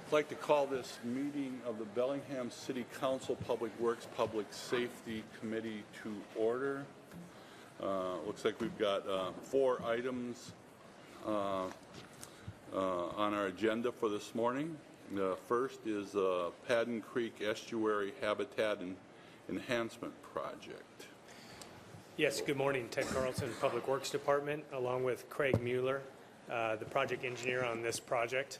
I'd like to call this meeting of the Bellingham City Council Public Works Public Safety Committee to order. Looks like we've got 4 items on our agenda for this morning. The first is Padden Creek Estuary Habitat and Enhancement Project. Yes, good morning. Ted Carlson, Public Works Department, along with Craig Mueller, the project engineer on this project.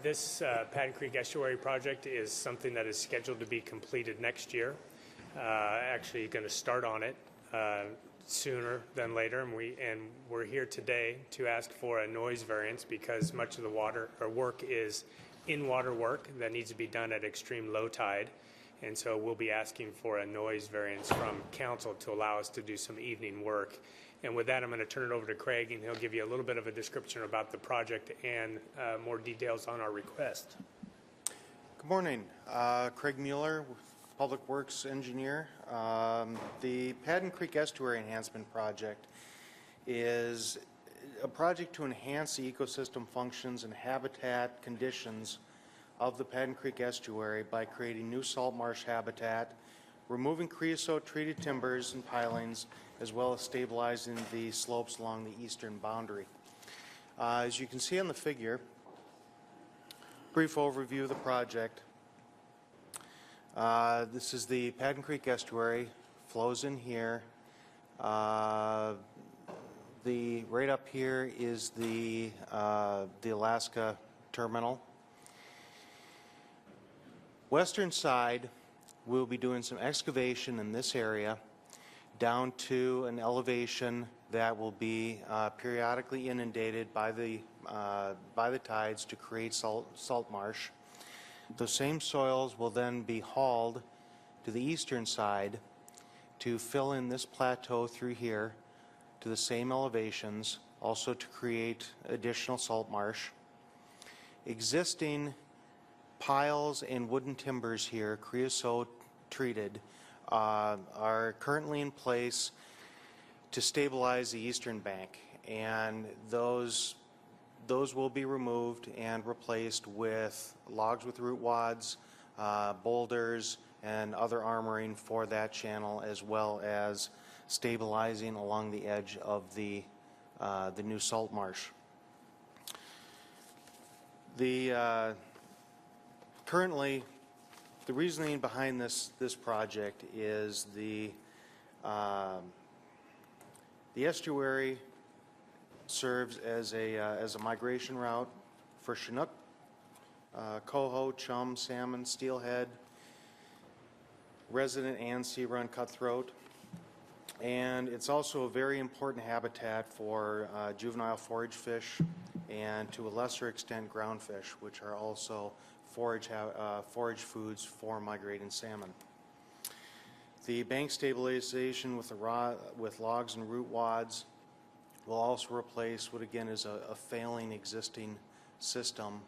This Padden Creek Estuary project is something that is scheduled to be completed next year. Actually going to start on it sooner than later, and we're here today to ask for a noise variance because much of the work is in-water work that needs to be done at extreme low tide. And so we'll be asking for a noise variance from council to allow us to do some evening work. And with that, I'm going to turn it over to Craig, and he'll give you a little bit of a description about the project and more details on our request. Good morning. Craig Mueller, Public Works Engineer. The Padden Creek Estuary Enhancement Project is a project to enhance the ecosystem functions and habitat conditions of the Padden Creek Estuary by creating new salt marsh habitat, removing creosote-treated timbers and pilings, as well as stabilizing the slopes along the eastern boundary. As you can see on the figure, brief overview of the project. This is the Padden Creek Estuary, flows in here. Right up here is the Alaska terminal. Western side, we'll be doing some excavation in this area down to an elevation that will be periodically inundated by the tides to create salt marsh. Those same soils will then be hauled to the eastern side to fill in this plateau through here to the same elevations, also to create additional salt marsh. Existing piles and wooden timbers here, creosote treated, are currently in place to stabilize the eastern bank, and those will be removed and replaced with logs with root wads, boulders, and other armoring for that channel, as well as stabilizing along the edge of the new salt marsh. Currently, the reasoning behind this project is the estuary serves as a migration route for Chinook, coho, chum, salmon, steelhead, resident and sea-run cutthroat, and it's also a very important habitat for juvenile forage fish and, to a lesser extent, groundfish, which are also forage foods for migrating salmon. The bank stabilization with logs and root wads will also replace what again is a failing existing system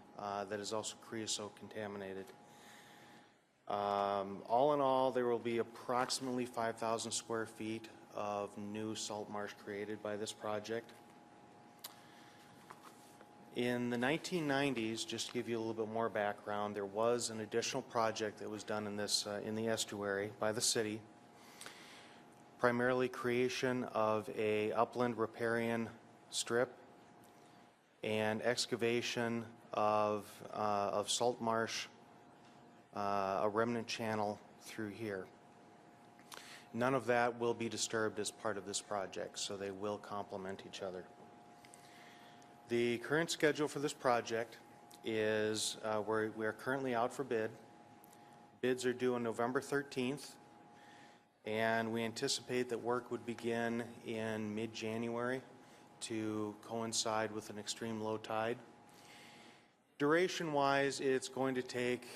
that is also creosote contaminated. All in all, there will be approximately 5,000 square feet of new salt marsh created by this project. In the 1990s, just to give you a little bit more background, there was an additional project that was done in the estuary by the city, primarily creation of a upland riparian strip and excavation of salt marsh, a remnant channel through here. None of that will be disturbed as part of this project, so they will complement each other. The current schedule for this project is we are currently out for bid. Bids are due on November 13th, and we anticipate that work would begin in mid-January to coincide with an extreme low tide. Duration-wise, it's going to take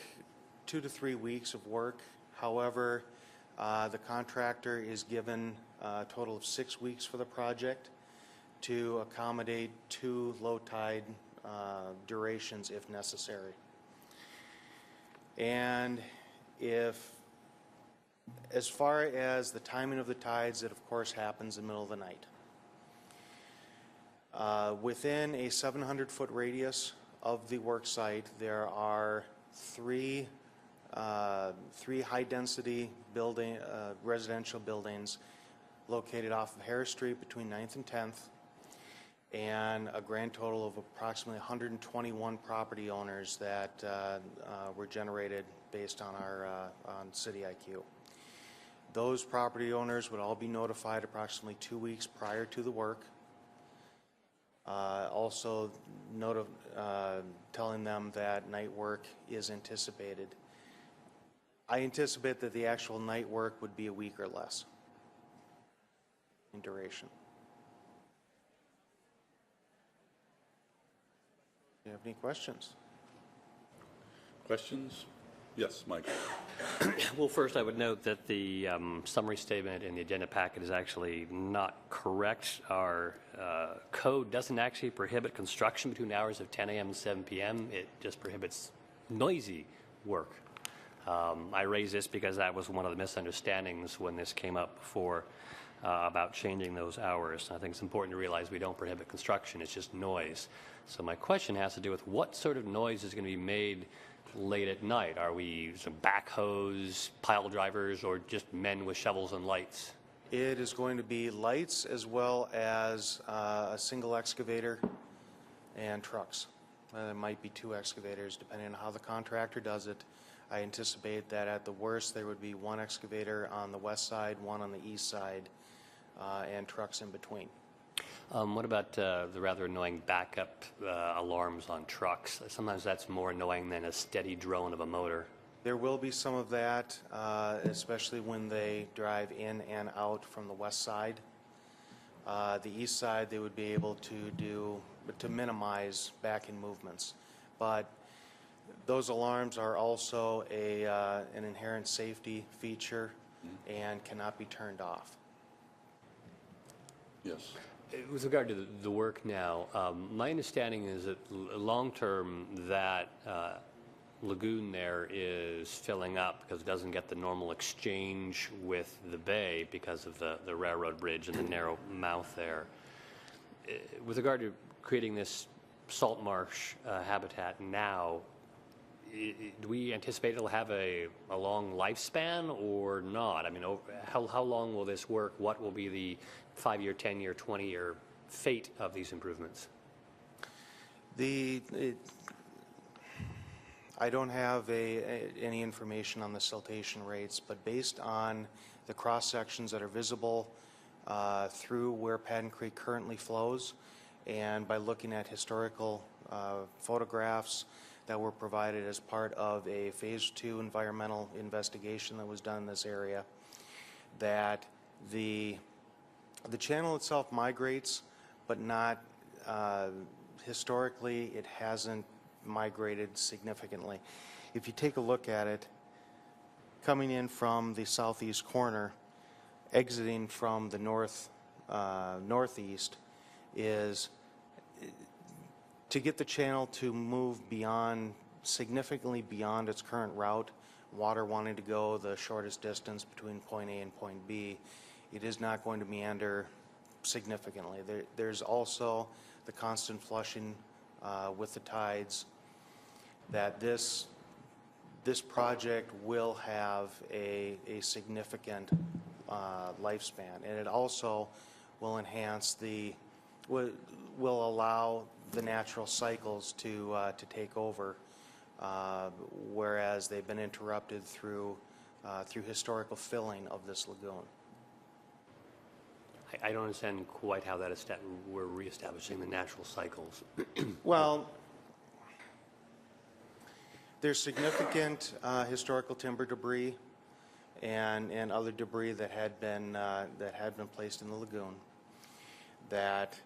2 to 3 weeks of work. However, the contractor is given a total of 6 weeks for the project to accommodate 2 low tide durations if necessary. And as far as the timing of the tides, it of course happens in the middle of the night. Within a 700-foot radius of the work site, there are three high-density building, residential buildings located off of Harris Street between 9th and 10th, and a grand total of approximately 121 property owners that were generated based on our on City IQ. Those property owners would all be notified approximately 2 weeks prior to the work. Also telling them that night work is anticipated. I anticipate that the actual night work would be a week or less in duration. Do you have any questions? Questions? Yes, Mike. Well, first, I would note that the summary statement in the agenda packet is actually not correct. Our code doesn't actually prohibit construction between the hours of 10 a.m. and 7 p.m. It just prohibits noisy work. I raise this because that was one of the misunderstandings when this came up before about changing those hours. I think it's important to realize we don't prohibit construction, it's just noise. So my question has to do with what sort of noise is going to be made late at night? Are we some backhoes, pile drivers, or just men with shovels and lights? It is going to be lights as well as a single excavator and trucks. There might be 2 excavators depending on how the contractor does it. I anticipate that at the worst there would be 1 excavator on the west side, 1 on the east side, and trucks in between. What about the rather annoying backup alarms on trucks? Sometimes that's more annoying than a steady drone of a motor. There will be some of that, especially when they drive in and out from the west side. The east side they would be able to minimize back-in movements. But those alarms are also an inherent safety feature and cannot be turned off. Yes. With regard to the work now, my understanding is that long-term that lagoon there is filling up because it doesn't get the normal exchange with the bay because of the railroad bridge and the narrow mouth there. With regard to creating this salt marsh habitat now, do we anticipate it'll have a long lifespan or not? I mean, how long will this work? What will be the 5-year, 10-year, 20-year fate of these improvements? I don't have any information on the siltation rates, but based on the cross sections that are visible through where Padden Creek currently flows, and by looking at historical photographs that were provided as part of a Phase 2 environmental investigation that was done in this area, that the channel itself migrates, but not historically it hasn't migrated significantly. If you take a look at it, coming in from the southeast corner, exiting from the northeast, is to get the channel to move significantly beyond its current route, water wanting to go the shortest distance between point A and point B, it is not going to meander significantly. There's also the constant flushing with the tides, that this project will have a significant lifespan, and it also will enhance will allow the natural cycles to take over, whereas they've been interrupted through historical filling of this lagoon. I don't understand quite how that we're reestablishing the natural cycles. Well, there's significant historical timber debris and other debris that had been placed in the lagoon. That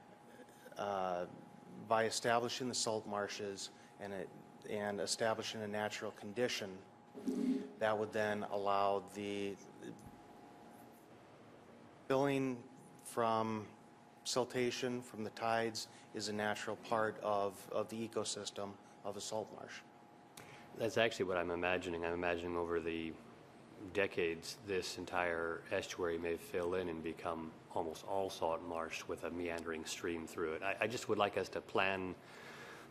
by establishing the salt marshes and establishing a natural condition, that would then allow the filling from siltation from the tides is a natural part of the ecosystem of a salt marsh. That's actually what I'm imagining. I'm imagining over the decades, this entire estuary may fill in and become almost all salt marsh with a meandering stream through it. I just would like us to plan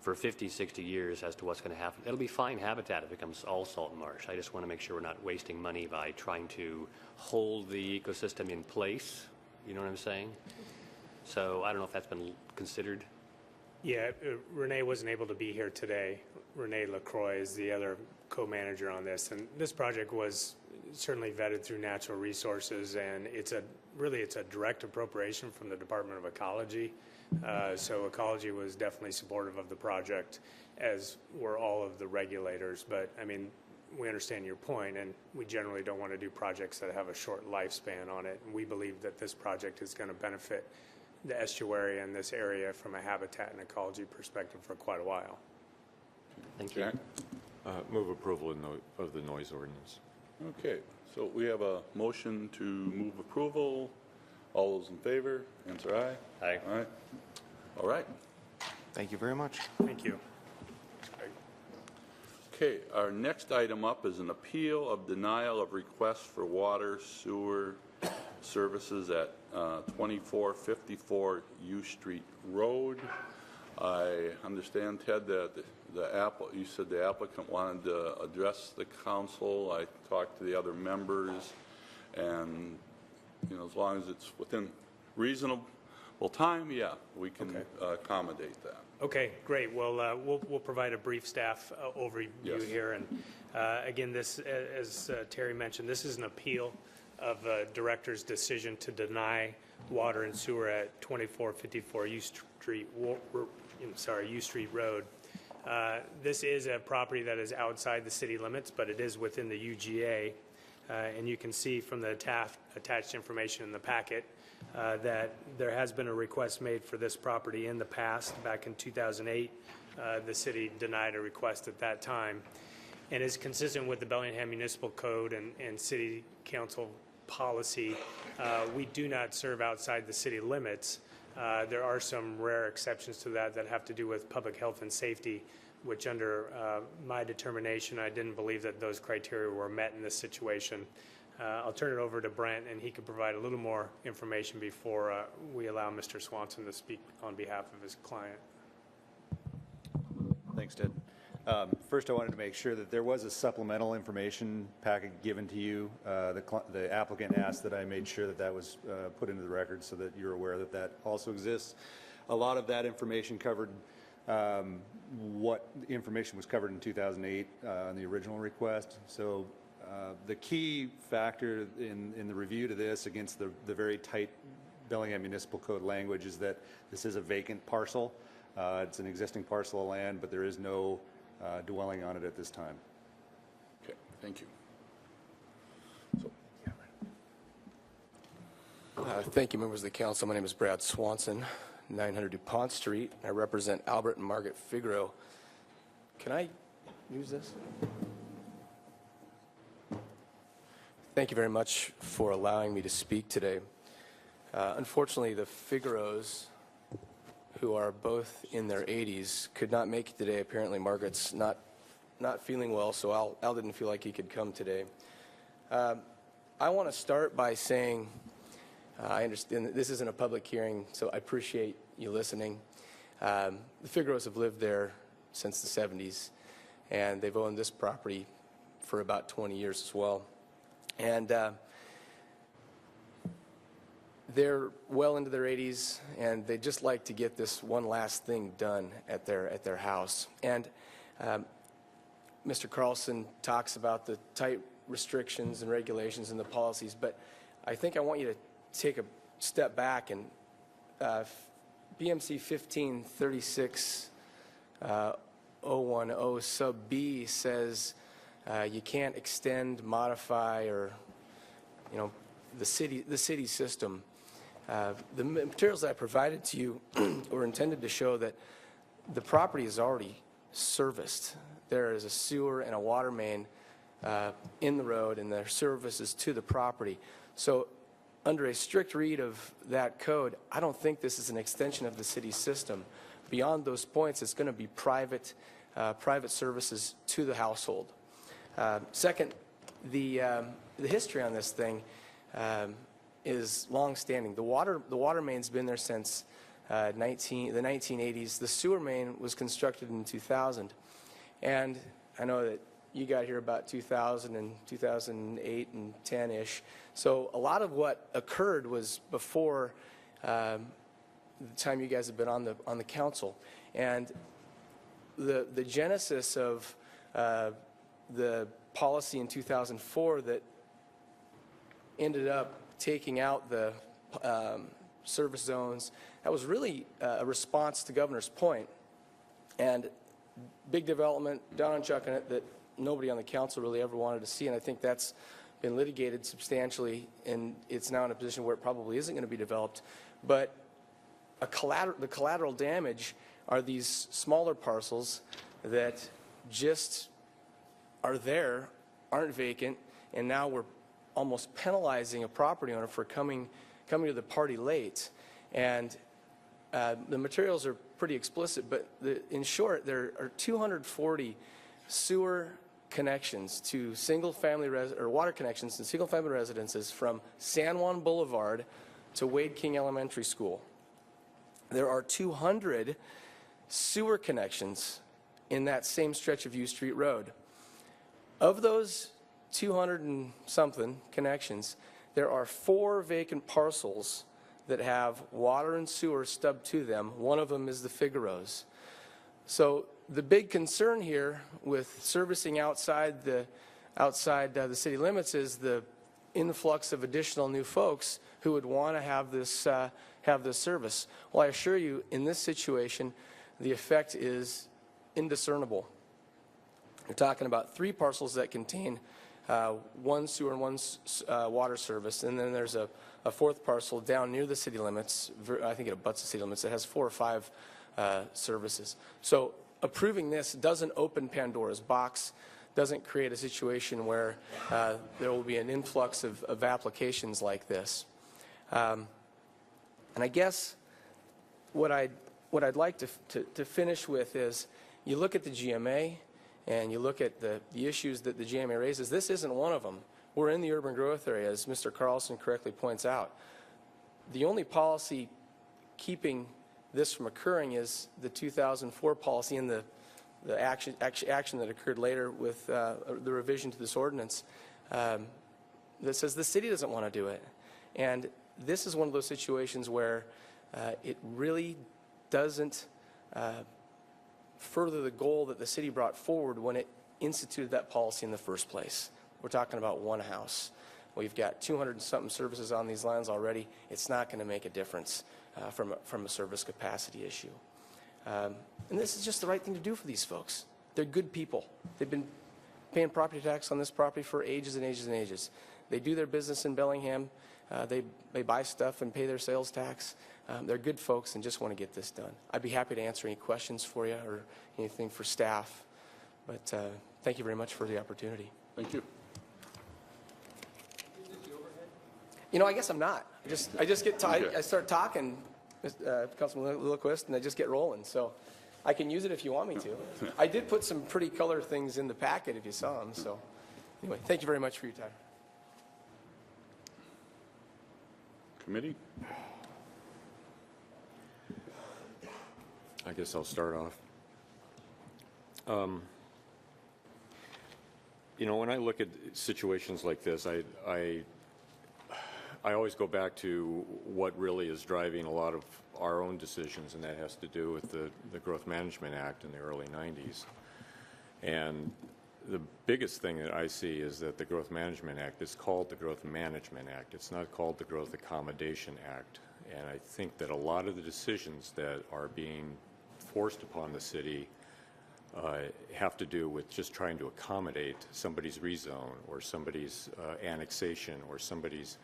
for 50, 60 years as to what's going to happen. It'll be fine habitat if it becomes all salt marsh. I just want to make sure we're not wasting money by trying to hold the ecosystem in place. You know what I'm saying? So I don't know if that's been considered. Yeah, Renee wasn't able to be here today. Renee LaCroix is the other co-manager on this, and this project was certainly vetted through Natural Resources, and it's a direct appropriation from the Department of Ecology. So Ecology was definitely supportive of the project, as were all of the regulators. But I mean, we understand your point, and we generally don't want to do projects that have a short lifespan on it. And we believe that this project is going to benefit the estuary and this area from a habitat and ecology perspective for quite a while. Thank you. Jack? Move approval of the noise ordinance. Okay, so we have a motion to move approval. All those in favor, answer aye. Aye. Aye. All right. Thank you very much. Thank you. Okay, our next item up is an appeal of denial of request for water sewer services at 2454 U Street Road. I understand, Ted, that you said the applicant wanted to address the council. I talked to the other members, and as long as it's within reasonable time, yeah, we can accommodate that. Okay, great. Well, we'll provide a brief staff overview Yes. here. And again, this, as Terry mentioned, this is an appeal of a director's decision to deny water and sewer at 2454 U Street Road. This is a property that is outside the city limits, but it is within the UGA. And you can see from the attached information in the packet that there has been a request made for this property in the past. Back in 2008, the city denied a request at that time, and is consistent with the Bellingham Municipal Code and City Council policy. We do not serve outside the city limits. There are some rare exceptions to that have to do with public health and safety, which under my determination, I didn't believe that those criteria were met in this situation. I'll turn it over to Brent, and he could provide a little more information before we allow Mr. Swanson to speak on behalf of his client. Thanks, Ted. First, I wanted to make sure that there was a supplemental information packet given to you. The applicant asked that I made sure that that was put into the record so that you're aware that that also exists. A lot of that information covered what information was covered in 2008 on the original request. So the key factor in the review to this against the very tight Bellingham Municipal Code language is that this is a vacant parcel. It's an existing parcel of land, but there is no dwelling on it at this time. Okay, thank you. Thank you, members of the council. My name is Brad Swanson, 900 DuPont Street. I represent Albert and Margaret Figueroa. Can I use this? Thank you very much for allowing me to speak today. Unfortunately, the Figueroas, who are both in their 80s, could not make it today. Apparently, Margaret's not feeling well, so Al didn't feel like he could come today. I want to start by saying, I understand that this isn't a public hearing, so I appreciate you listening. The Figueroas have lived there since the 70s, and they've owned this property for about 20 years as well. And they're well into their 80s, and they just like to get this one last thing done at their house. And Mr. Carlson talks about the tight restrictions and regulations and the policies, but I think I want you to take a step back. And BMC 1536.010 sub B says you can't extend, modify, or the city system. The materials that I provided to you were intended to show that the property is already serviced. There is a sewer and a water main in the road, and their services to the property. So under a strict read of that code, I don't think this is an extension of the city system. Beyond those points, it's going to be private services to the household. Second, the history on this thing is long-standing. The water main's been there since the 1980s. The sewer main was constructed in 2000. And I know that you got here about 2000 and 2008 and 10-ish. So a lot of what occurred was before the time you guys have been on the council. And the genesis of the policy in 2004 that ended up taking out the service zones, that was really a response to Governor's Point. And big development down on Chuckanut that nobody on the council really ever wanted to see, and I think that's been litigated substantially, and it's now in a position where it probably isn't going to be developed. But the collateral damage are these smaller parcels that just are there, aren't vacant, and now we're almost penalizing a property owner for coming to the party late. And the materials are pretty explicit, but in short, there are 240 sewer connections to single-family or water connections to single-family residences from San Juan Boulevard to Wade King Elementary School. There are 200 sewer connections in that same stretch of U Street Road. Of those 200 and something connections, there are 4 vacant parcels that have water and sewer stubbed to them. One of them is the Figaro's. So the big concern here with servicing outside the city limits is the influx of additional new folks who would want to have this service. Well, I assure you, in this situation, the effect is indiscernible. You're talking about 3 parcels that contain 1 sewer and 1 water service, and then there's a 4th parcel down near the city limits. I think it abuts the city limits. It has 4 or 5 services. So approving this doesn't open Pandora's box, doesn't create a situation where there will be an influx of applications like this. And I guess what I'd like to finish with is, you look at the GMA and you look at the issues that the GMA raises. This isn't one of them. We're in the urban growth area, as Mr. Carlson correctly points out. The only policy keeping this from occurring is the 2004 policy and the action that occurred later with the revision to this ordinance that says the city doesn't want to do it. And this is one of those situations where it really doesn't further the goal that the city brought forward when it instituted that policy in the first place. We're talking about one house. We've got 200 and something services on these lands already. It's not going to make a difference from a service capacity issue. And this is just the right thing to do for these folks. They're good people. They've been paying property tax on this property for ages and ages and ages. They do their business in Bellingham. They buy stuff and pay their sales tax. They're good folks and just want to get this done. I'd be happy to answer any questions for you or anything for staff. But thank you very much for the opportunity. Thank you. You know, I guess I'm not. I just get Okay. I start talking, Councilman Lillquist, and I just get rolling. So I can use it if you want me to. I did put some pretty color things in the packet if you saw them. So anyway, thank you very much for your time. Committee? I guess I'll start off. You know, when I look at situations like this, I always go back to what really is driving a lot of our own decisions, and that has to do with the Growth Management Act in the early 90s. And the biggest thing that I see is that the Growth Management Act is called the Growth Management Act. It's not called the Growth Accommodation Act. And I think that a lot of the decisions that are being forced upon the city have to do with just trying to accommodate somebody's rezone or somebody's annexation or somebody's,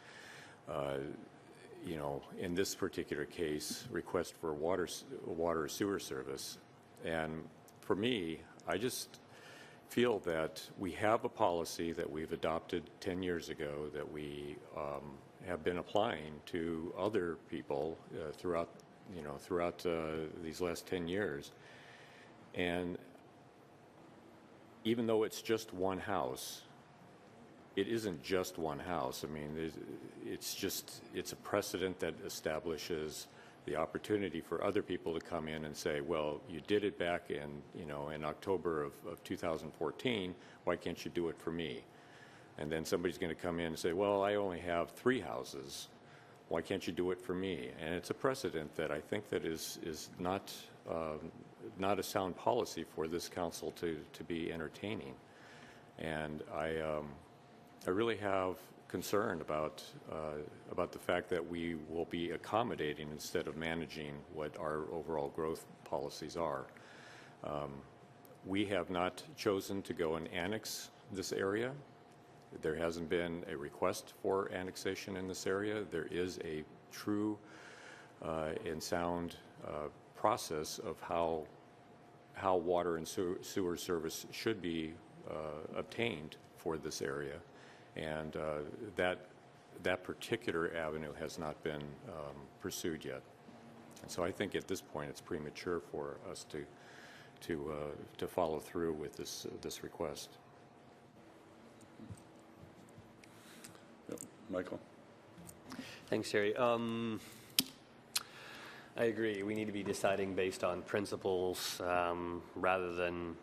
you know, in this particular case, request for water or sewer service. And for me, I just feel that we have a policy that we've adopted 10 years ago that we have been applying to other people throughout these last 10 years. And even though it's just one house, it isn't just one house. I mean, it's a precedent that establishes the opportunity for other people to come in and say, well, you did it back in, in October of 2014, why can't you do it for me? And then somebody's going to come in and say, well, I only have 3 houses. Why can't you do it for me? And it's a precedent that I think that is not a sound policy for this council to be entertaining. And I really have concern about the fact that we will be accommodating instead of managing what our overall growth policies are. We have not chosen to go and annex this area. There hasn't been a request for annexation in this area. There is a true and sound process of how water and sewer service should be obtained for this area, and that particular avenue has not been pursued yet. And so I think at this point it's premature for us to follow through with this request. Michael? Thanks, Terry. I agree. We need to be deciding based on principles rather than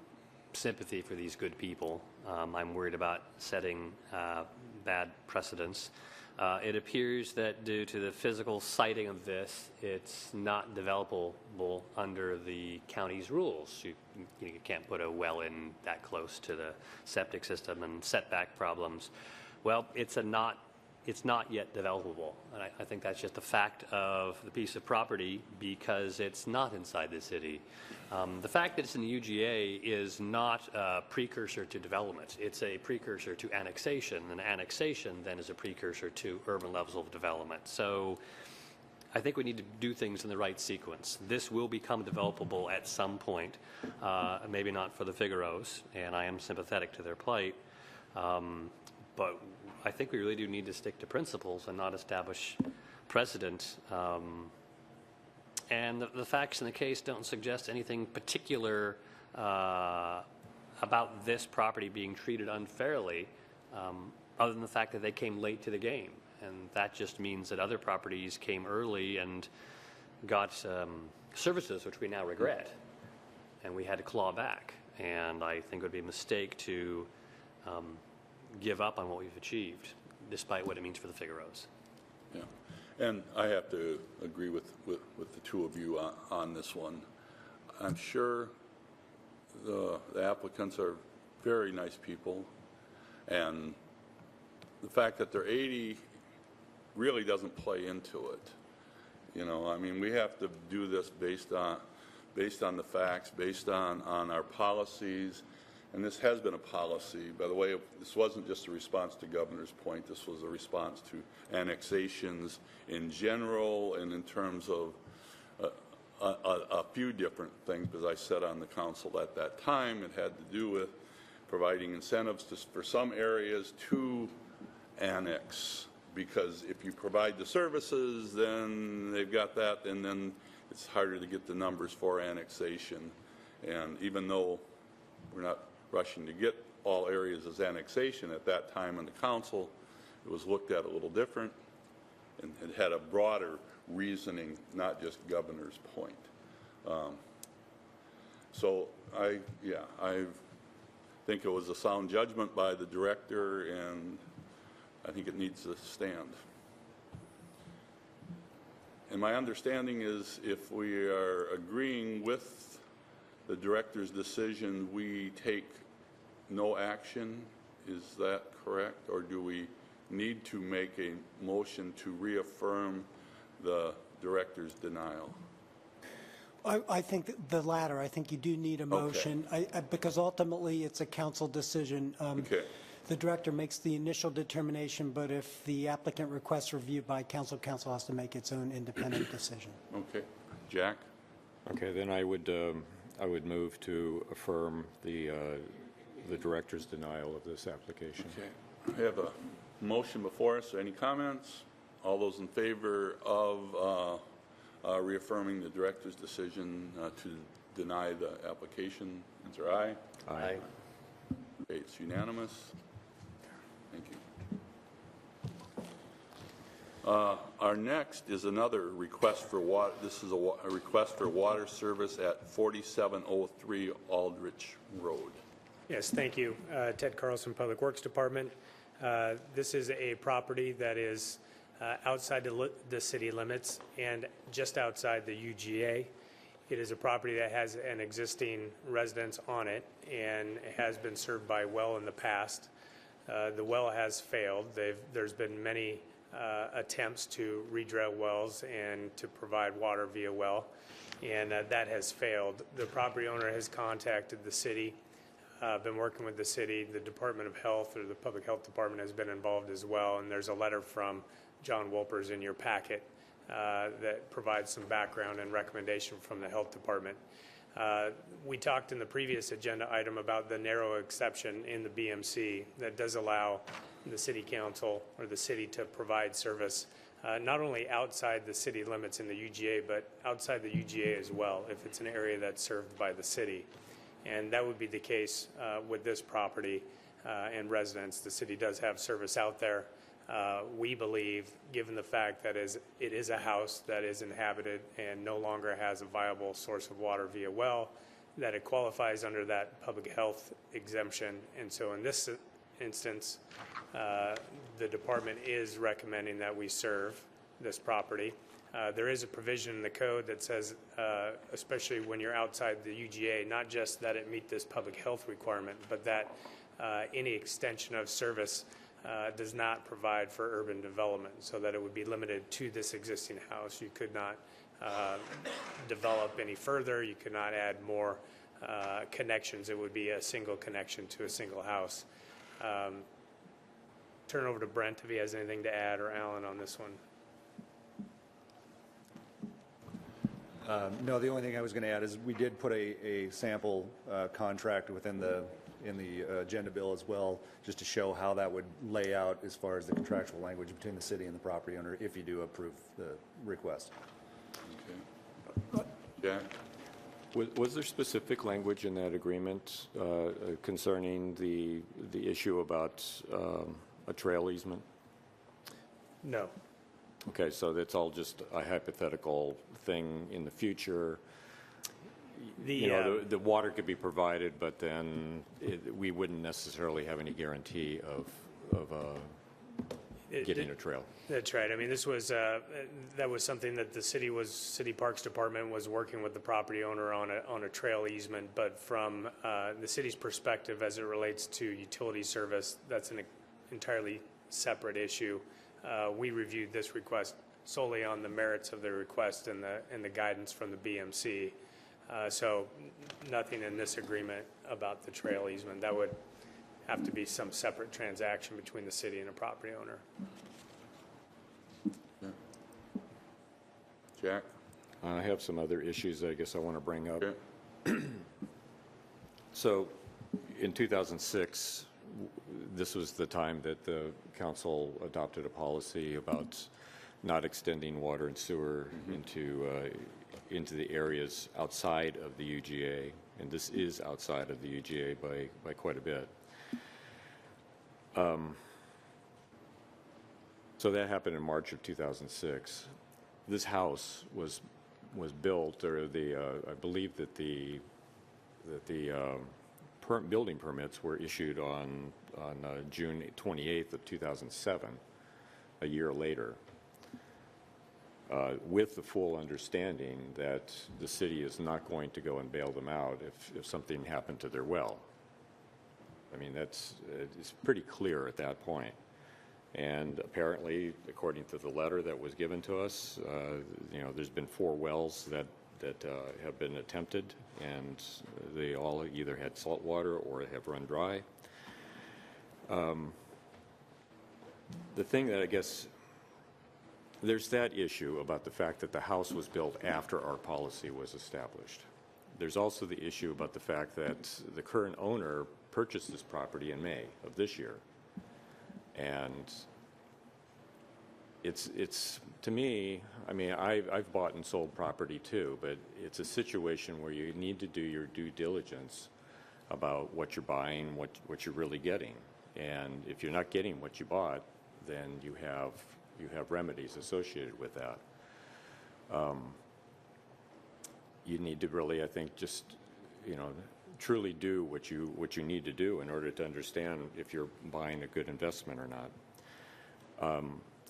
sympathy for these good people. I'm worried about setting bad precedents. It appears that due to the physical siting of this, it's not developable under the county's rules. You can't put a well in that close to the septic system and setback problems. Well, it's not yet developable. And I think that's just a fact of the piece of property because it's not inside the city. The fact that it's in the UGA is not a precursor to development. It's a precursor to annexation, and annexation then is a precursor to urban levels of development. So I think we need to do things in the right sequence. This will become developable at some point, maybe not for the Figaros, and I am sympathetic to their plight. But I think we really do need to stick to principles and not establish precedent. And the facts in the case don't suggest anything particular about this property being treated unfairly, other than the fact that they came late to the game. And that just means that other properties came early and got services, which we now regret, and we had to claw back. And I think it would be a mistake to give up on what we've achieved, despite what it means for the Figaros. Yeah, and I have to agree with the two of you on this one. I'm sure the applicants are very nice people, and the fact that they're 80 really doesn't play into it. I mean, we have to do this based on the facts, based on our policies. And this has been a policy. By the way, this wasn't just a response to Governor's Point. This was a response to annexations in general and in terms of a few different things. As I said on the council at that time, it had to do with providing incentives for some areas to annex. Because if you provide the services, then they've got that, and then it's harder to get the numbers for annexation. And even though we're not rushing to get all areas as annexation at that time in the council, it was looked at a little different, and it had a broader reasoning, not just Governor's Point. So I think it was a sound judgment by the director, and I think it needs to stand. And my understanding is if we are agreeing with the director's decision, we take no action. Is that correct? Or do we need to make a motion to reaffirm the director's denial? I think the latter. I think you do need a motion because ultimately it's a council decision. Okay. The director makes the initial determination, but if the applicant requests review by council, council has to make its own independent decision. Okay. Jack? Okay, then I would move to affirm the director's denial of this application. Okay. I have a motion before us. Any comments? All those in favor of reaffirming the director's decision to deny the application, answer aye. Aye. Okay, it's unanimous. Thank you. Our next is another request for water. This is a request for water service at 4703 Aldrich Road. Yes, thank you. Ted Carlson, Public Works Department. This is a property that is outside the city limits and just outside the UGA. It is a property that has an existing residence on it and has been served by well in the past. The well has failed. There's been many attempts to redrill wells and to provide water via well, and that has failed. The property owner has contacted the city, been working with the city. The Department of Health or the Public Health Department has been involved as well, and there's a letter from John Wolpers in your packet that provides some background and recommendation from the Health Department. We talked in the previous agenda item about the narrow exception in the BMC that does allow the city council or the city to provide service not only outside the city limits in the UGA, but outside the UGA as well, if it's an area that's served by the city. And that would be the case with this property and residents. The city does have service out there. We believe, given the fact that it is a house that is inhabited and no longer has a viable source of water via well, that it qualifies under that public health exemption. And so in this instance, the department is recommending that we serve this property. There is a provision in the code that says, especially when you're outside the UGA, not just that it meet this public health requirement, but that any extension of service does not provide for urban development, so that it would be limited to this existing house. You could not develop any further. You could not add more connections. It would be a single connection to a single house. Turn over to Brent if he has anything to add, or Alan on this one. No, the only thing I was going to add is we did put a sample contract in the agenda bill as well, just to show how that would lay out as far as the contractual language between the city and the property owner if you do approve the request. Okay. Jack? Was there specific language in that agreement concerning the issue about a trail easement? No. Okay, so that's all just a hypothetical thing in the future. The water could be provided, but then we wouldn't necessarily have any guarantee of getting a trail. That's right. I mean, this was that was something that the City Parks Department was working with the property owner on a trail easement. But from the city's perspective, as it relates to utility service, that's an entirely separate issue. We reviewed this request solely on the merits of the request and the guidance from the BMC. So nothing in this agreement about the trail easement. That would have to be some separate transaction between the city and a property owner. Jack? I have some other issues I guess I want to bring up. Okay. So in 2006, this was the time that the council adopted a policy about not extending water and sewer into the areas outside of the UGA, and this is outside of the UGA by quite a bit. So that happened in March of 2006. This house was built, or I believe that the building permits were issued on June 28th of 2007, a year later, with the full understanding that the city is not going to go and bail them out if something happened to their well. I mean, it's pretty clear at that point. And apparently, according to the letter that was given to us, there's been 4 wells that have been attempted, and they all either had salt water or have run dry. The thing that I guess, there's that issue about the fact that the house was built after our policy was established. There's also the issue about the fact that the current owner purchased this property in May of this year. And it's to me, I mean, I've bought and sold property too, but it's a situation where you need to do your due diligence about what you're buying, what you're really getting. And if you're not getting what you bought, then you have you have remedies associated with that. You need to really, I think, just, truly do what you need to do in order to understand if you're buying a good investment or not.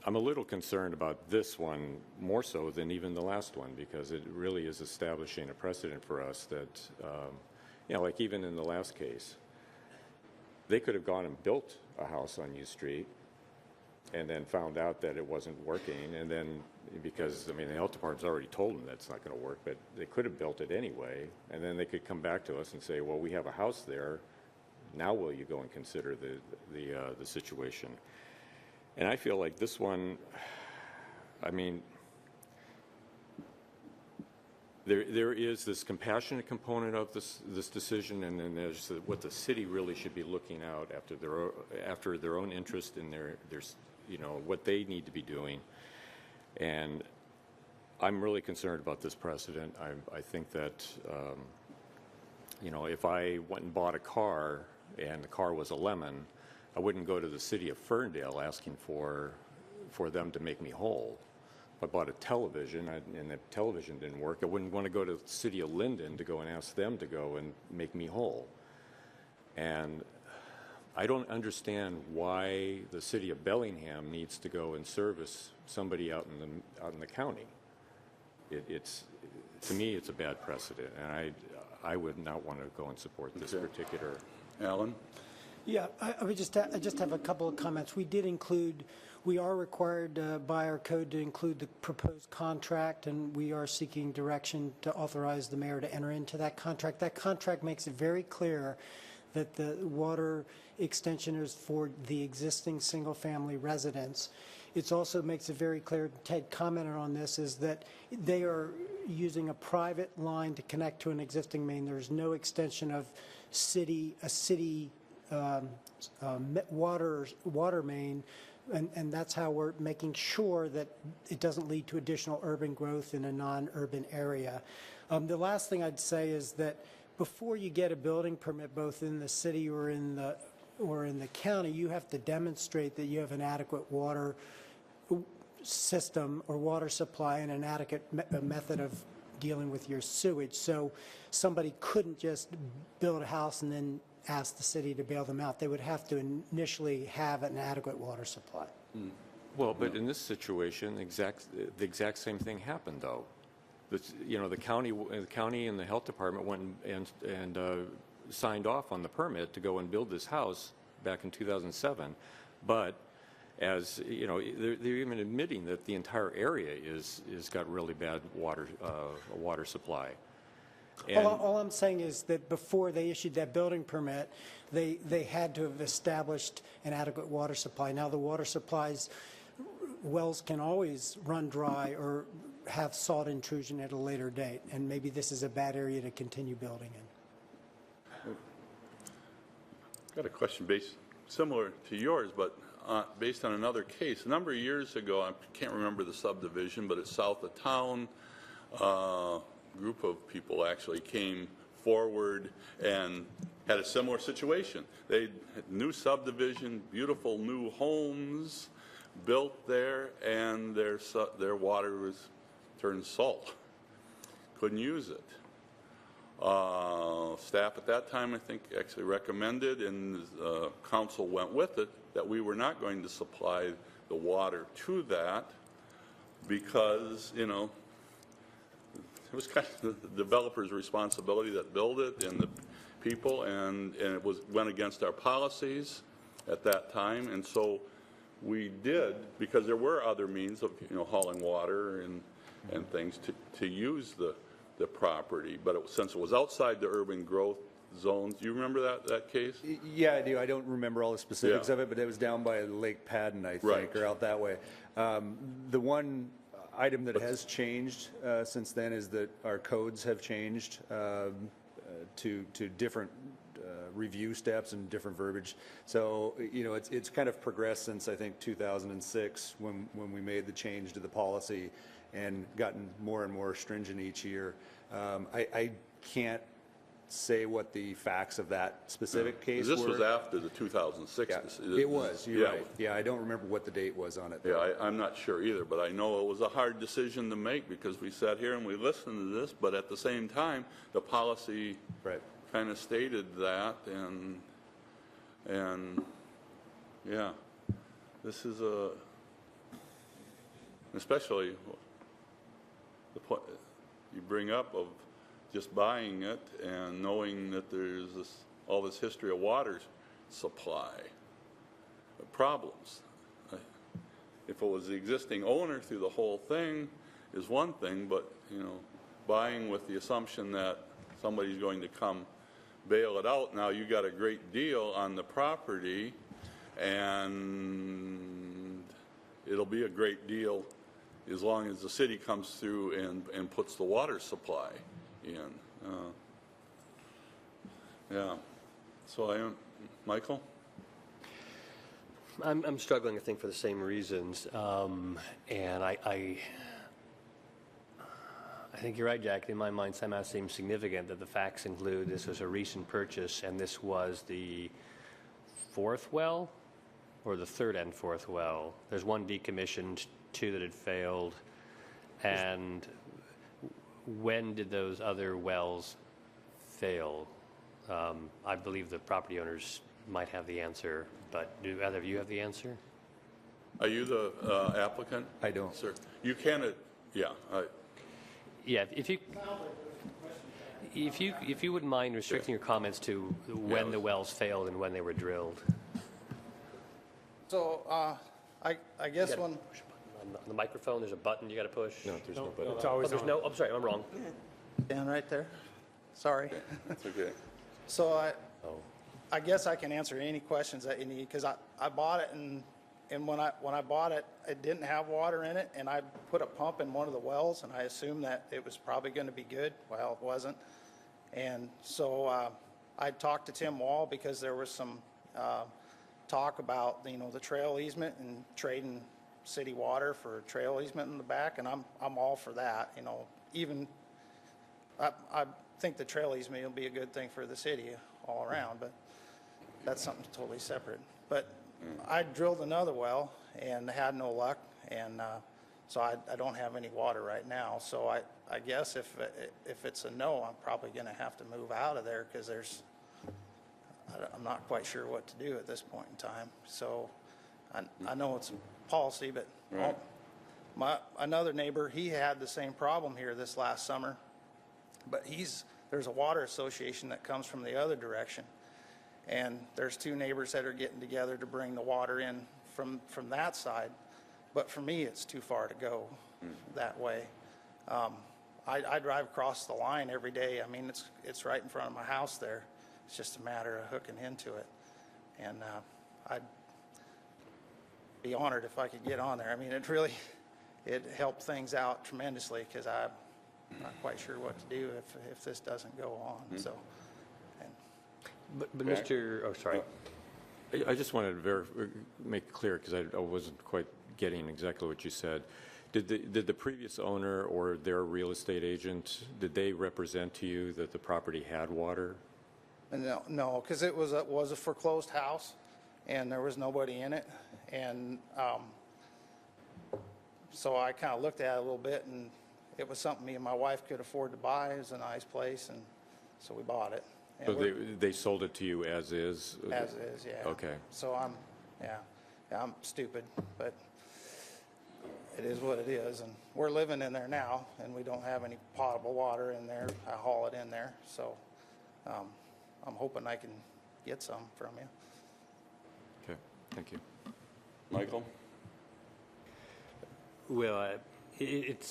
I'm a little concerned about this one more so than even the last one, because it really is establishing a precedent for us that, like even in the last case, they could have gone and built a house on U Street and then found out that it wasn't working, and then because, the health department's already told them that's not going to work, but they could have built it anyway, and then they could come back to us and say, well, we have a house there, now will you go and consider the situation? And I feel like this one, there is this compassionate component of this decision, and then there's what the city really should be looking out after their own interest in their what they need to be doing. And I'm really concerned about this precedent. I think that if I went and bought a car and the car was a lemon, I wouldn't go to the city of Ferndale asking for them to make me whole. If I bought a television and the television didn't work, I wouldn't want to go to the city of Linden to go and ask them to go and make me whole. And I don't understand why the city of Bellingham needs to go and service somebody out in the county. It's to me, it's a bad precedent, and I would not want to go and support this particular. Alan? Yeah, I just have a couple of comments. We are required by our code to include the proposed contract, and we are seeking direction to authorize the mayor to enter into that contract. That contract makes it very clear that the water extension is for the existing single-family residents. It also makes it very clear, Ted commented on this, is that they are using a private line to connect to an existing main. There's no extension of a city water main, and that's how we're making sure that it doesn't lead to additional urban growth in a non-urban area. The last thing I'd say is that before you get a building permit, both in the city or in the county, you have to demonstrate that you have an adequate water system or water supply and an adequate method of dealing with your sewage. So somebody couldn't just build a house and then ask the city to bail them out. They would have to initially have an adequate water supply. Well, but in this situation, the exact same thing happened, though. The county and the health department went and signed off on the permit to go and build this house back in 2007, but as they're even admitting that the entire area is got really bad water supply. And All I'm saying is that before they issued that building permit, they had to have established an adequate water supply. Now the water supplies, wells can always run dry or have salt intrusion at a later date, and maybe this is a bad area to continue building in. Got a question similar to yours, but based on another case. A number of years ago, I can't remember the subdivision, but it's south of town. Group of people actually came forward and had a similar situation. They had new subdivision, beautiful new homes built there, and their water was turned salt. Couldn't use it. Staff at that time, I think, actually recommended, and council went with it, that we were not going to supply the water to that because, it was kind of the developer's responsibility that built it and the people, and it went against our policies at that time, and so we did, because there were other means of hauling water and things to use the property, but since it was outside the urban growth zones. Do you remember that case? Yeah, I do. I don't remember all the specifics of it, but it was down by Lake Padden, I think, or out that way. The one item that has changed since then is that our codes have changed to different review steps and different verbiage. So, it's kind of progressed since, I think, 2006 when we made the change to the policy and gotten more and more stringent each year. I can't say what the facts of that specific case This were. was after the 2006. Yeah, it was, you're Yeah. right. Yeah, I don't remember what the date was on it. Yeah, I'm not sure either, but I know it was a hard decision to make because we sat here and we listened to this, but at the same time, the policy Right. kind of stated that, and yeah, this is especially the point you bring up of just buying it and knowing that there's all this history of water supply problems. If it was the existing owner through the whole thing is one thing, but, buying with the assumption that somebody's going to come bail it out, now you got a great deal on the property, and it'll be a great deal as long as the city comes through and puts the water supply in. Yeah. So Michael? I'm struggling, I think, for the same reasons. And I think you're right, Jack. In my mind, somehow it seems significant that the facts include this was a recent purchase and this was the fourth well or the third and fourth well. There's one decommissioned, two that had failed. And when did those other wells fail? I believe the property owners might have the answer, but do either of you have the answer? Are you the applicant? I don't. Sir, you can, yeah. Yeah, if you wouldn't mind restricting your comments to when the wells failed and when they were drilled. So, I guess On when, the microphone, there's a button you got to push. No, there's no button. It's Oh, always there's on. no. I'm sorry, I'm wrong. down right there, sorry. That's okay. So Oh. I guess I can answer any questions that you need, because I bought it, and when I bought it, it didn't have water in it, and I put a pump in one of the wells, and I assumed that it was probably going to be good. Well, it wasn't. And so I talked to Tim Wall because there was some talk about, the trail easement and trading city water for trail easement in the back, and I'm all for that. Even I think the trail easement will be a good thing for the city all around, but that's something totally separate. But I drilled another well and had no luck, and so I don't have any water right now. So I guess if it's a no, I'm probably going to have to move out of there, because I'm not quite sure what to do at this point in time. So I know it's a policy, but another neighbor, he had the same problem here this last summer, but there's a water association that comes from the other direction, and there's two neighbors that are getting together to bring the water in from that side. But for me, it's too far to go that way. I drive across the line every day. I mean, it's right in front of my house there. It's just a matter of hooking into it. And I'd be honored if I could get on there. I mean, it helped things out tremendously, because I'm not quite sure what to do if this doesn't go on. So, But Mr. Oh, sorry. I just wanted to make it clear, because I wasn't quite getting exactly what you said. Did the previous owner or their real estate agent, did they represent to you that the property had water? and no, because it was a foreclosed house, and there was nobody in it. And so I kind of looked at it a little bit, and it was something me and my wife could afford to buy. It was a nice place, and so we bought it. And So they sold it to you as is? as is, yeah. Okay. So I'm stupid, but it is what it is. And we're living in there now, and we don't have any potable water in there. I haul it in there. So I'm hoping I can get some from you. Okay, thank you. Michael? Well, it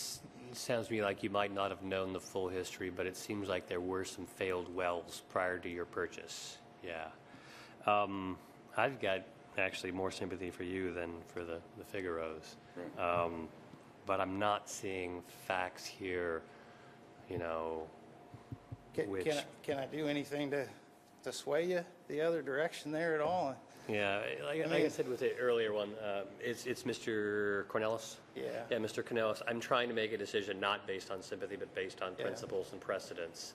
sounds to me like you might not have known the full history, but it seems like there were some failed wells prior to your purchase. Yeah. I've got actually more sympathy for you than for the Figaros. But I'm not seeing facts here, which... Can I do anything to sway you the other direction there at all? Yeah, like I said with the earlier one, it's Mr. Cornelis? Yeah. Yeah, Mr. Cornelis, I'm trying to make a decision not based on sympathy, but based on principles and precedents.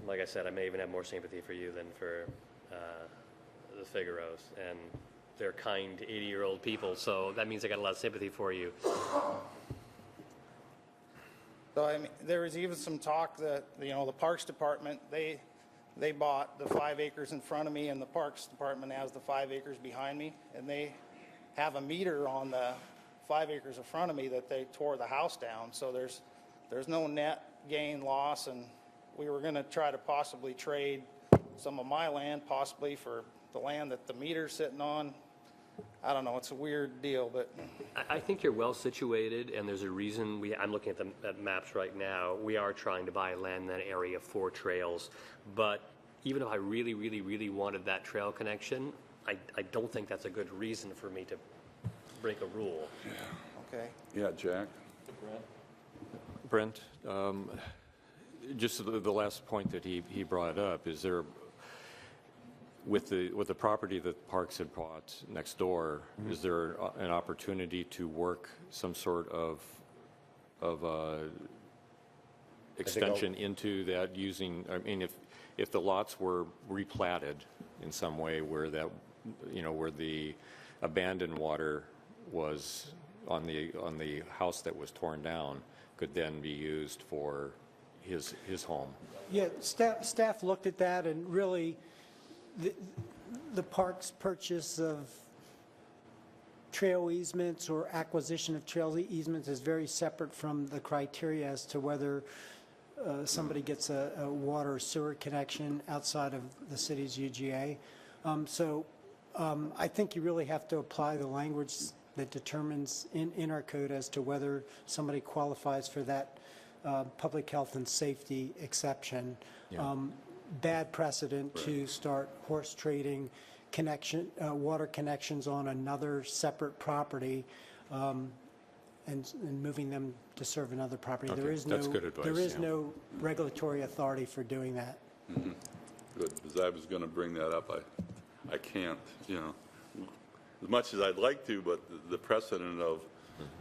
Like I said, I may even have more sympathy for you than for the Figaros, and they're kind 80-year-old people, so that means I got a lot of sympathy for you. So, I mean, there was even some talk that, you know, the Parks Department, they bought the 5 acres in front of me, and the Parks Department has the 5 acres behind me, and they have a meter on the 5 acres in front of me that they tore the house down. So there's no net gain loss, and we were going to try to possibly trade some of my land possibly for the land that the meter's sitting on. I don't know, it's a weird deal, but I think you're well situated, and there's a reason. I'm looking at maps right now. We are trying to buy land in that area for trails, but even if I really, really, really wanted that trail connection, I don't think that's a good reason for me to break a rule. okay. Yeah, Jack? Brent, just the last point that he brought up, is there, with the property that Parks had bought next door, is there an opportunity to work some sort of extension into that using, I mean, if the lots were replatted in some way where that, you know, where the abandoned water was on the house that was torn down, could then be used for his home? Yeah, staff looked at that, and really, the park's purchase of trail easements or acquisition of trail easements is very separate from the criteria as to whether somebody gets a water or sewer connection outside of the city's UGA. I think you really have to apply the language that determines in our code as to whether somebody qualifies for that public health and safety exception. Yeah. Bad precedent to start horse trading water connections on another separate property and moving them to serve another property. Okay, There is that's good advice, there is yeah. no regulatory authority for doing that. Good, because I was going to bring that up. I can't, you know, as much as I'd like to, but the precedent of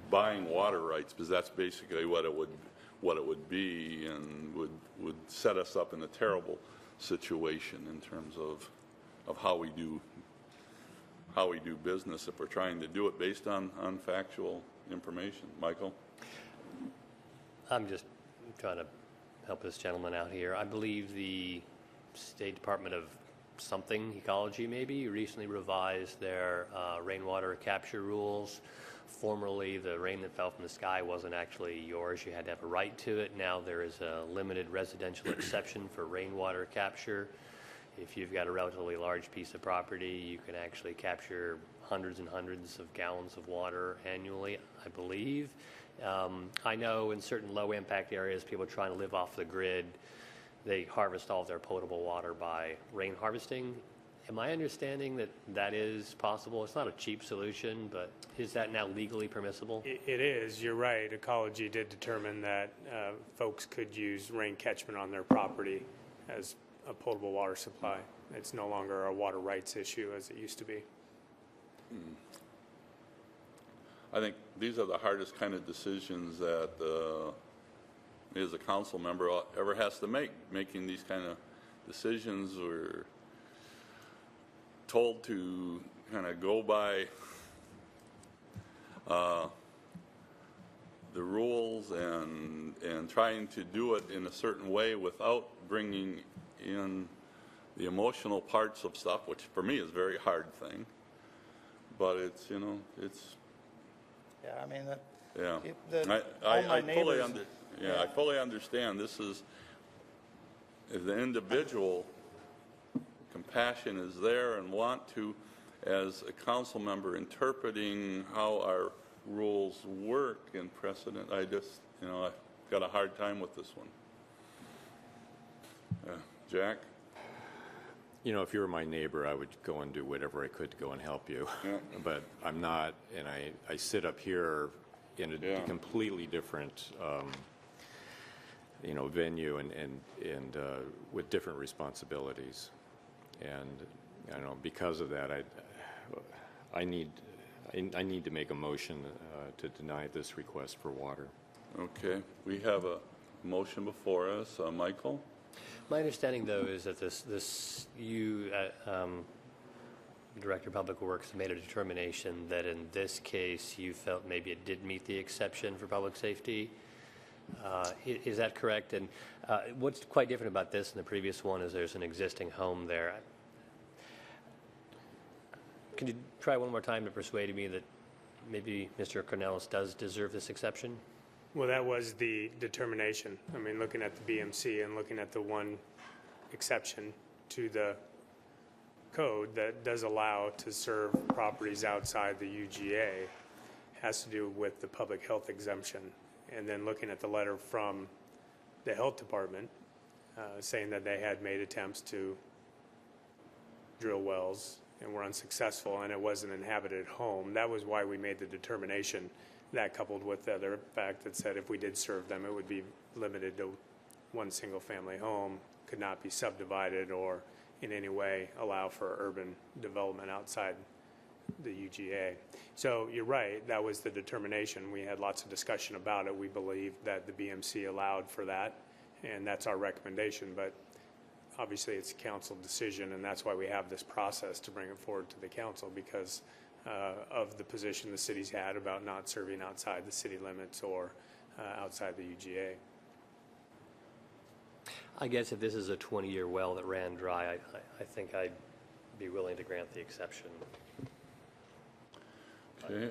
buying water rights, because that's basically what it would be, and would set us up in a terrible situation in terms of how we do business if we're trying to do it based on factual information. Michael? I'm just trying to help this gentleman out here. I believe the State Department of something, ecology maybe, recently revised their rainwater capture rules. Formerly, the rain that fell from the sky wasn't actually yours. You had to have a right to it. Now there is a limited residential exception for rainwater capture. If you've got a relatively large piece of property, you can actually capture hundreds and hundreds of gallons of water annually, I believe. I know in certain low-impact areas, people trying to live off the grid, they harvest all of their potable water by rain harvesting. Am I understanding that that is possible? It's not a cheap solution, but is that now legally permissible? It is, you're right. Ecology did determine that folks could use rain catchment on their property as a potable water supply. It's no longer a water rights issue as it used to be. I think these are the hardest kind of decisions that me as a council member ever has to make. Making these kind of decisions, we're told to kind of go by the rules and trying to do it in a certain way without bringing in the emotional parts of stuff, which for me is a very hard thing. But it's, you know, it's, Yeah, I mean, yeah. all my I fully neighbors- I fully understand. This is, if the individual compassion is there and want to, as a council member interpreting how our rules work in precedent, I just, you know, I've got a hard time with this one. Jack? You know, if you were my neighbor, I would go and do whatever I could to go and help you. Yeah. But I'm not, and I sit up here in a Yeah. completely different, you know, venue and with different responsibilities. And, I don't know, because of that, I need to make a motion to deny this request for water. Okay, we have a motion before us. Michael? My understanding, though, is that Director of Public Works made a determination that in this case you felt maybe it did meet the exception for public safety. Is that correct? And what's quite different about this and the previous one is there's an existing home there. Can you try one more time to persuade me that maybe Mr. Cornelis does deserve this exception? Well, that was the determination. I mean, looking at the BMC and looking at the one exception to the code that does allow to serve properties outside the UGA has to do with the public health exemption. And then looking at the letter from the health department saying that they had made attempts to drill wells and were unsuccessful, and it was an inhabited home. That was why we made the determination. That coupled with the other fact that said if we did serve them, it would be limited to one single-family home, could not be subdivided or in any way allow for urban development outside the UGA. So you're right, that was the determination. We had lots of discussion about it. We believe that the BMC allowed for that, and that's our recommendation. But obviously it's a council decision, and that's why we have this process to bring it forward to the council, because of the position the city's had about not serving outside the city limits or outside the UGA. I guess if this is a 20-year well that ran dry, I think I'd be willing to grant the exception. Okay,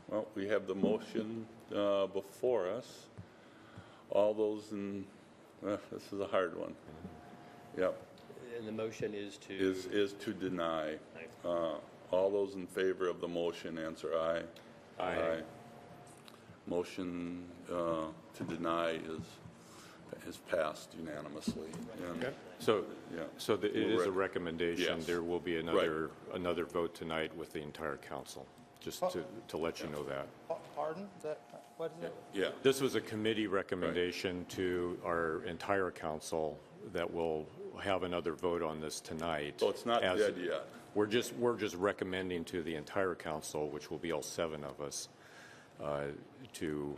well, we have the motion before us. All those in, this is a hard one. Yep, And the motion is to... is to deny. All those in favor of the motion, answer aye. Aye. Motion to deny is passed unanimously. And, So, yeah. it is a recommendation. Yes. There will be another vote tonight with the entire council, just to let you know that. Pardon? What is it? Yeah, This was a committee recommendation to our entire council that will have another vote on this tonight. so it's not dead yet. We're just recommending to the entire council, which will be all 7 of us, to,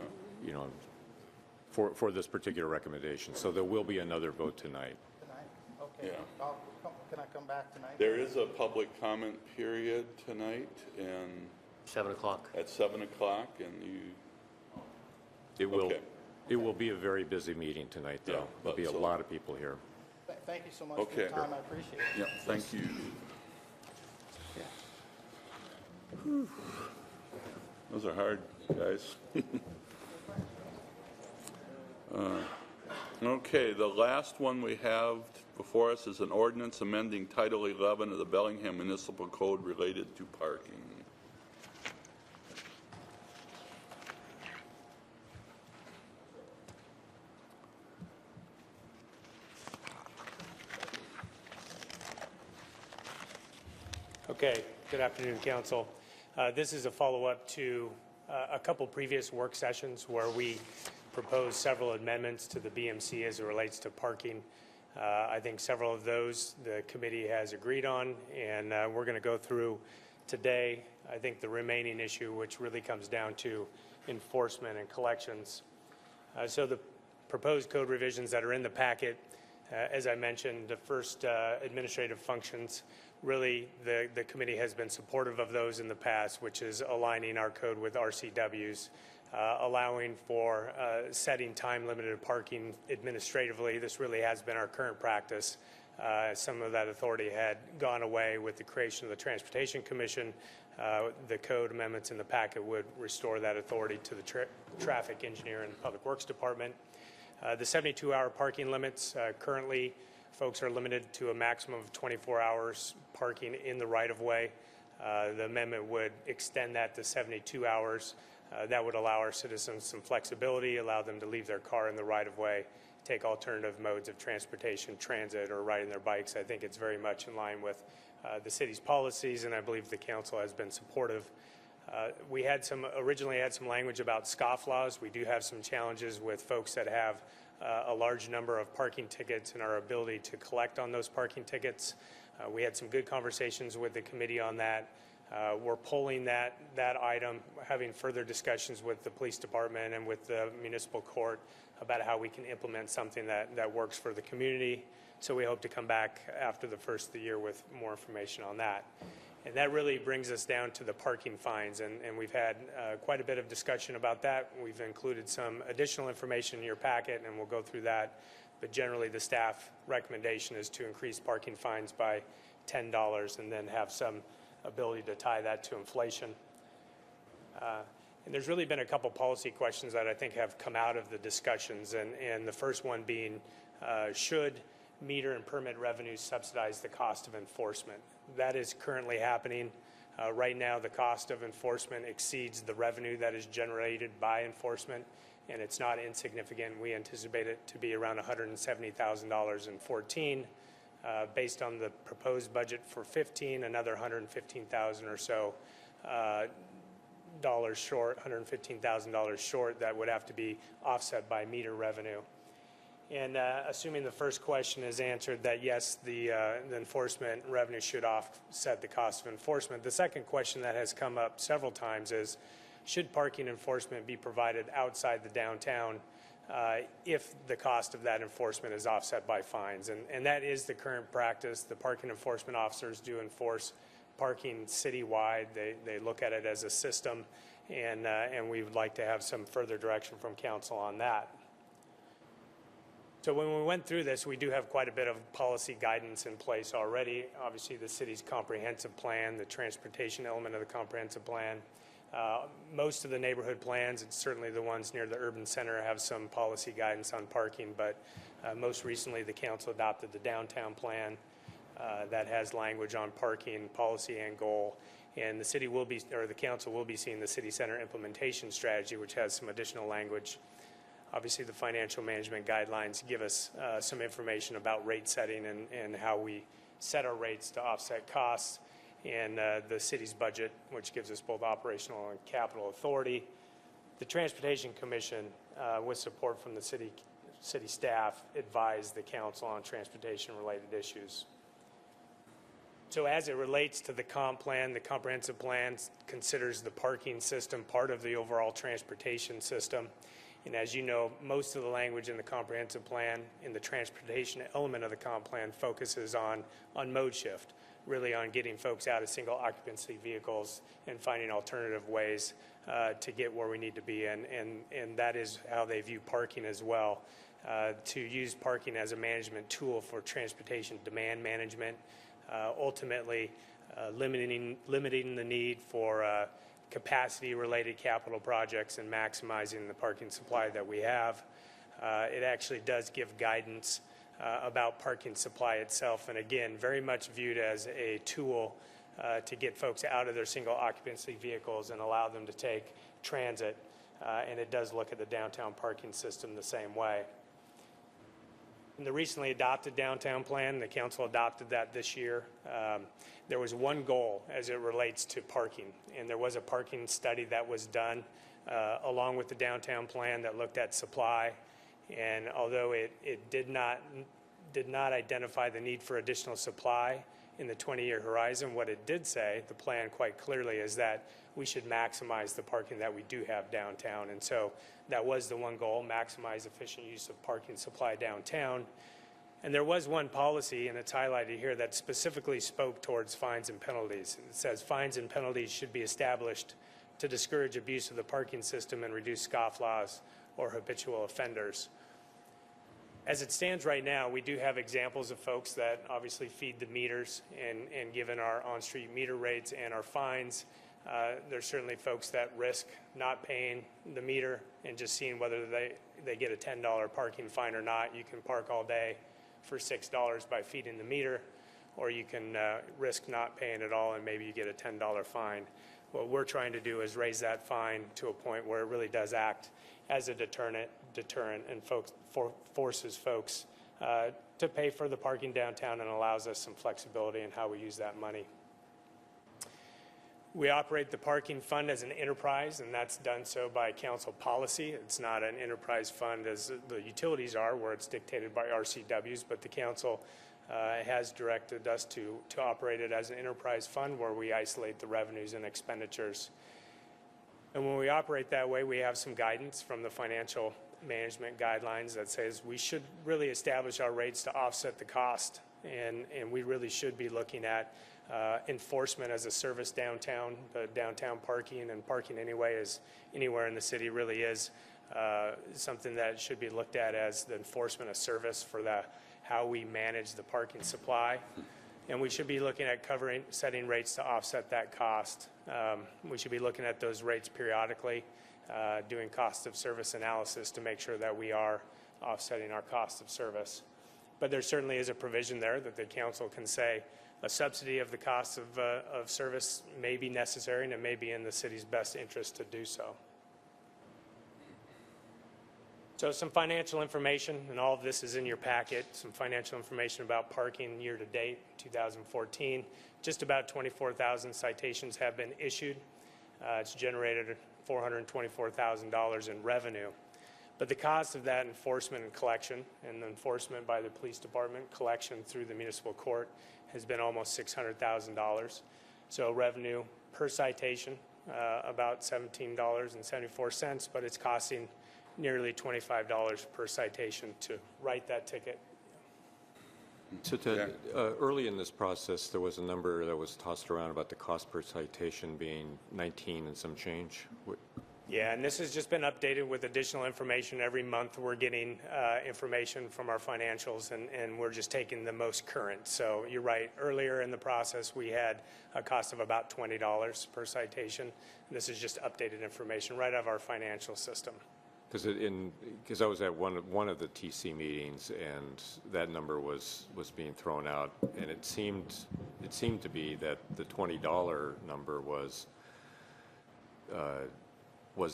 for this particular recommendation. So there will be another vote tonight. Tonight? Okay. Yeah. Can I come back tonight? There is a public comment period tonight and 7 o'clock. at 7 o'clock, and you, Okay. It will be a very busy meeting tonight, though. Yeah, There'll be a so- lot of people here. Thank you so much for Okay. your time. I appreciate it. yeah, thank you. Those are hard, guys. Okay, the last one we have before us is an ordinance amending Title 11 of the Bellingham Municipal Code related to parking. Okay, good afternoon, council. This is a follow-up to a couple previous work sessions where we proposed several amendments to the BMC as it relates to parking. I think several of those the committee has agreed on, and we're going to go through today. I think the remaining issue, which really comes down to enforcement and collections. So the proposed code revisions that are in the packet, as I mentioned, the first administrative functions, really the committee has been supportive of those in the past, which is aligning our code with RCW's, allowing for setting time-limited parking administratively. This really has been our current practice. Some of that authority had gone away with the creation of the Transportation Commission. The code amendments in the packet would restore that authority to the traffic engineer and public works department. The 72-hour parking limits, currently folks are limited to a maximum of 24 hours parking in the right-of-way. The amendment would extend that to 72 hours. That would allow our citizens some flexibility, allow them to leave their car in the right-of-way, take alternative modes of transportation, transit, or riding their bikes. I think it's very much in line with the city's policies, and I believe the council has been supportive. We had originally had some language about scofflaws. We do have some challenges with folks that have a large number of parking tickets and our ability to collect on those parking tickets. We had some good conversations with the committee on that. We're pulling that item, having further discussions with the police department and with the municipal court about how we can implement something that works for the community. So we hope to come back after the first of the year with more information on that. And that really brings us down to the parking fines, and we've had quite a bit of discussion about that. We've included some additional information in your packet, and we'll go through that. But generally, the staff recommendation is to increase parking fines by $10 and then have some ability to tie that to inflation. And there's really been a couple policy questions that I think have come out of the discussions, and the first one being, should meter and permit revenues subsidize the cost of enforcement? That is currently happening. Right now, the cost of enforcement exceeds the revenue that is generated by enforcement, and it's not insignificant. We anticipate it to be around $170,000 in 14. Based on the proposed budget for 15, another $115,000 or so dollars short, $115,000 short, that would have to be offset by meter revenue. And assuming the first question is answered, that yes, the enforcement revenue should offset the cost of enforcement. The second question that has come up several times is, should parking enforcement be provided outside the downtown if the cost of that enforcement is offset by fines? And that is the current practice. The parking enforcement officers do enforce parking citywide. They look at it as a system, and we would like to have some further direction from council on that. So when we went through this, we do have quite a bit of policy guidance in place already. Obviously, the city's comprehensive plan, the transportation element of the comprehensive plan. Most of the neighborhood plans, and certainly the ones near the urban center, have some policy guidance on parking, but most recently the council adopted the downtown plan that has language on parking policy and goal. And the city will be, or the council will be seeing the city center implementation strategy, which has some additional language. Obviously, the financial management guidelines give us some information about rate setting and how we set our rates to offset costs, and the city's budget, which gives us both operational and capital authority. The Transportation Commission, with support from the city staff, advised the council on transportation-related issues. So as it relates to the comp plan, the comprehensive plan considers the parking system part of the overall transportation system. And as you know, most of the language in the comprehensive plan, in the transportation element of the comp plan, focuses on mode shift, really on getting folks out of single occupancy vehicles and finding alternative ways to get where we need to be. And that is how they view parking as well, to use parking as a management tool for transportation demand management, ultimately limiting the need for capacity-related capital projects and maximizing the parking supply that we have. It actually does give guidance about parking supply itself, and again, very much viewed as a tool to get folks out of their single occupancy vehicles and allow them to take transit, and it does look at the downtown parking system the same way. In the recently adopted downtown plan, the council adopted that this year. There was one goal as it relates to parking, and there was a parking study that was done along with the downtown plan that looked at supply. And although it did not identify the need for additional supply in the 20-year horizon, what it did say, the plan quite clearly, is that we should maximize the parking that we do have downtown. And so that was the one goal, maximize efficient use of parking supply downtown. And there was one policy, and it's highlighted here, that specifically spoke towards fines and penalties. It says fines and penalties should be established to discourage abuse of the parking system and reduce scofflaws or habitual offenders. As it stands right now, we do have examples of folks that obviously feed the meters, and given our on-street meter rates and our fines, there's certainly folks that risk not paying the meter and just seeing whether they get a $10 parking fine or not. You can park all day for $6 by feeding the meter, or you can risk not paying at all and maybe you get a $10 fine. What we're trying to do is raise that fine to a point where it really does act as a deterrent and forces folks to pay for the parking downtown and allows us some flexibility in how we use that money. We operate the parking fund as an enterprise, and that's done so by council policy. It's not an enterprise fund as the utilities are, where it's dictated by RCWs, but the council It has directed us to operate it as an enterprise fund where we isolate the revenues and expenditures. And when we operate that way, we have some guidance from the financial management guidelines that says we should really establish our rates to offset the cost. And we really should be looking at enforcement as a service downtown. The downtown parking and parking anyway is anywhere in the city really is something that should be looked at as the enforcement of service for how we manage the parking supply. And we should be looking at setting rates to offset that cost. We should be looking at those rates periodically, doing cost of service analysis to make sure that we are offsetting our cost of service. But there certainly is a provision there that the council can say a subsidy of the cost of service may be necessary and it may be in the city's best interest to do so. So some financial information, and all of this is in your packet, some financial information about parking year to date, 2014. Just about 24,000 citations have been issued. It's generated $424,000 in revenue. But the cost of that enforcement and collection, and the enforcement by the police department, collection through the municipal court, has been almost $600,000. So revenue per citation, about $17.74, but it's costing nearly $25 per citation to write that ticket. So Ted, early in this process, there was a number that was tossed around about the cost per citation being 19 and some change. Yeah, and this has just been updated with additional information. Every month we're getting information from our financials, and we're just taking the most current. So you're right, earlier in the process we had a cost of about $20 per citation. This is just updated information right out of our financial system. Because I was at one of the TC meetings, and that number was being thrown out, and it seemed to be that the $20 number was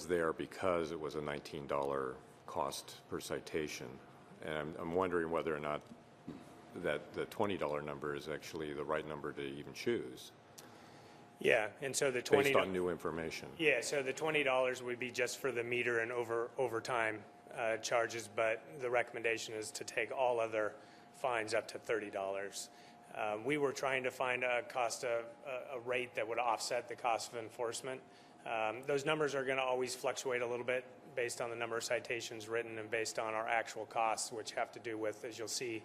there because it was a $19 cost per citation, and I'm wondering whether or not that the $20 number is actually the right number to even choose. Yeah, and so the $20 based on new information. Yeah, so the $20 would be just for the meter and overtime charges, but the recommendation is to take all other fines up to $30. We were trying to find a rate that would offset the cost of enforcement. Those numbers are going to always fluctuate a little bit based on the number of citations written and based on our actual costs, which have to do with, as you'll see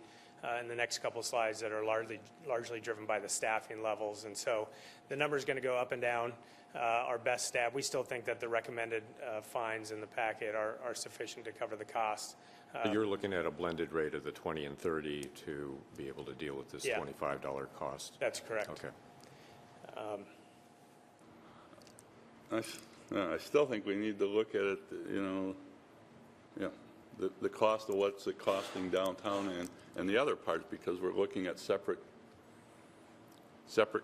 in the next couple slides, that are largely driven by the staffing levels. And so the number is going to go up and down. Our best staff, we still think that the recommended fines in the packet are sufficient to cover the cost. But you're looking at a blended rate of the 20 and 30 to be able to deal with this Yeah. $25 cost. That's correct. Okay. I still think we need to look at it, the cost of what's it costing downtown and the other parts, because we're looking at separate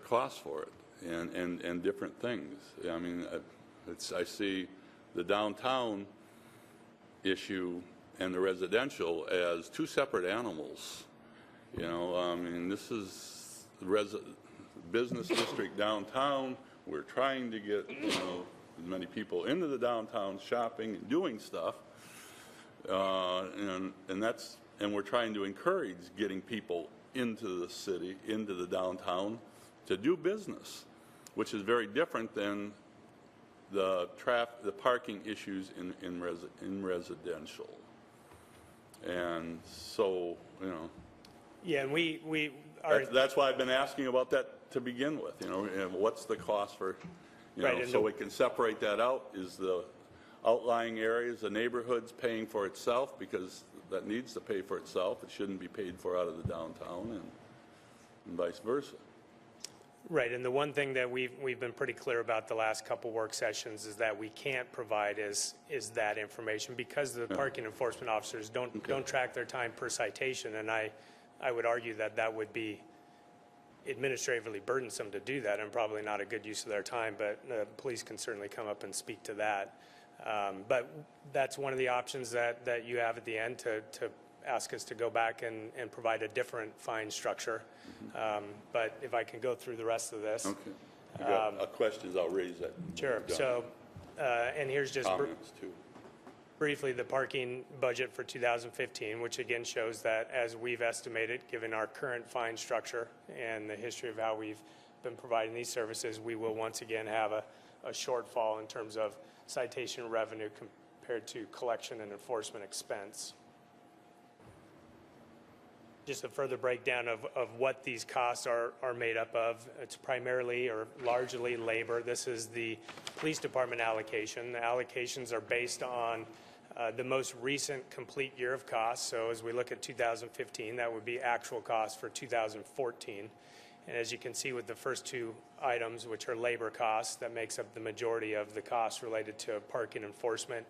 costs for it and different things. I mean, I see the downtown issue and the residential as two separate animals. I mean, this is the business district downtown. We're trying to get, as many people into the downtown shopping and doing stuff. And we're trying to encourage getting people into the city, into the downtown to do business, which is very different than the parking issues in residential. And so, Yeah, and we are. that's why I've been asking about that to begin with, and what's the cost for, Right, so we can separate that out. Is the outlying areas, the neighborhoods paying for itself, because that needs to pay for itself. It shouldn't be paid for out of the downtown, and vice versa. Right, and the one thing that we've been pretty clear about the last couple work sessions is that we can't provide is that information because the parking enforcement officers don't track their time per citation, and I would argue that would be administratively burdensome to do that and probably not a good use of their time, but the police can certainly come up and speak to that. But that's one of the options that you have at the end to ask us to go back and provide a different fine structure. But if I can go through the rest of this. Okay. If you got questions, I'll raise that. Sure. So, and here's just comments too. briefly the parking budget for 2015, which again shows that as we've estimated, given our current fine structure and the history of how we've been providing these services, we will once again have a shortfall in terms of citation revenue compared to collection and enforcement expense. Just a further breakdown of what these costs are made up of. It's primarily or largely labor. This is the police department allocation. The allocations are based on the most recent complete year of costs. So as we look at 2015, that would be actual costs for 2014. And as you can see with the first two items, which are labor costs, that makes up the majority of the costs related to parking enforcement,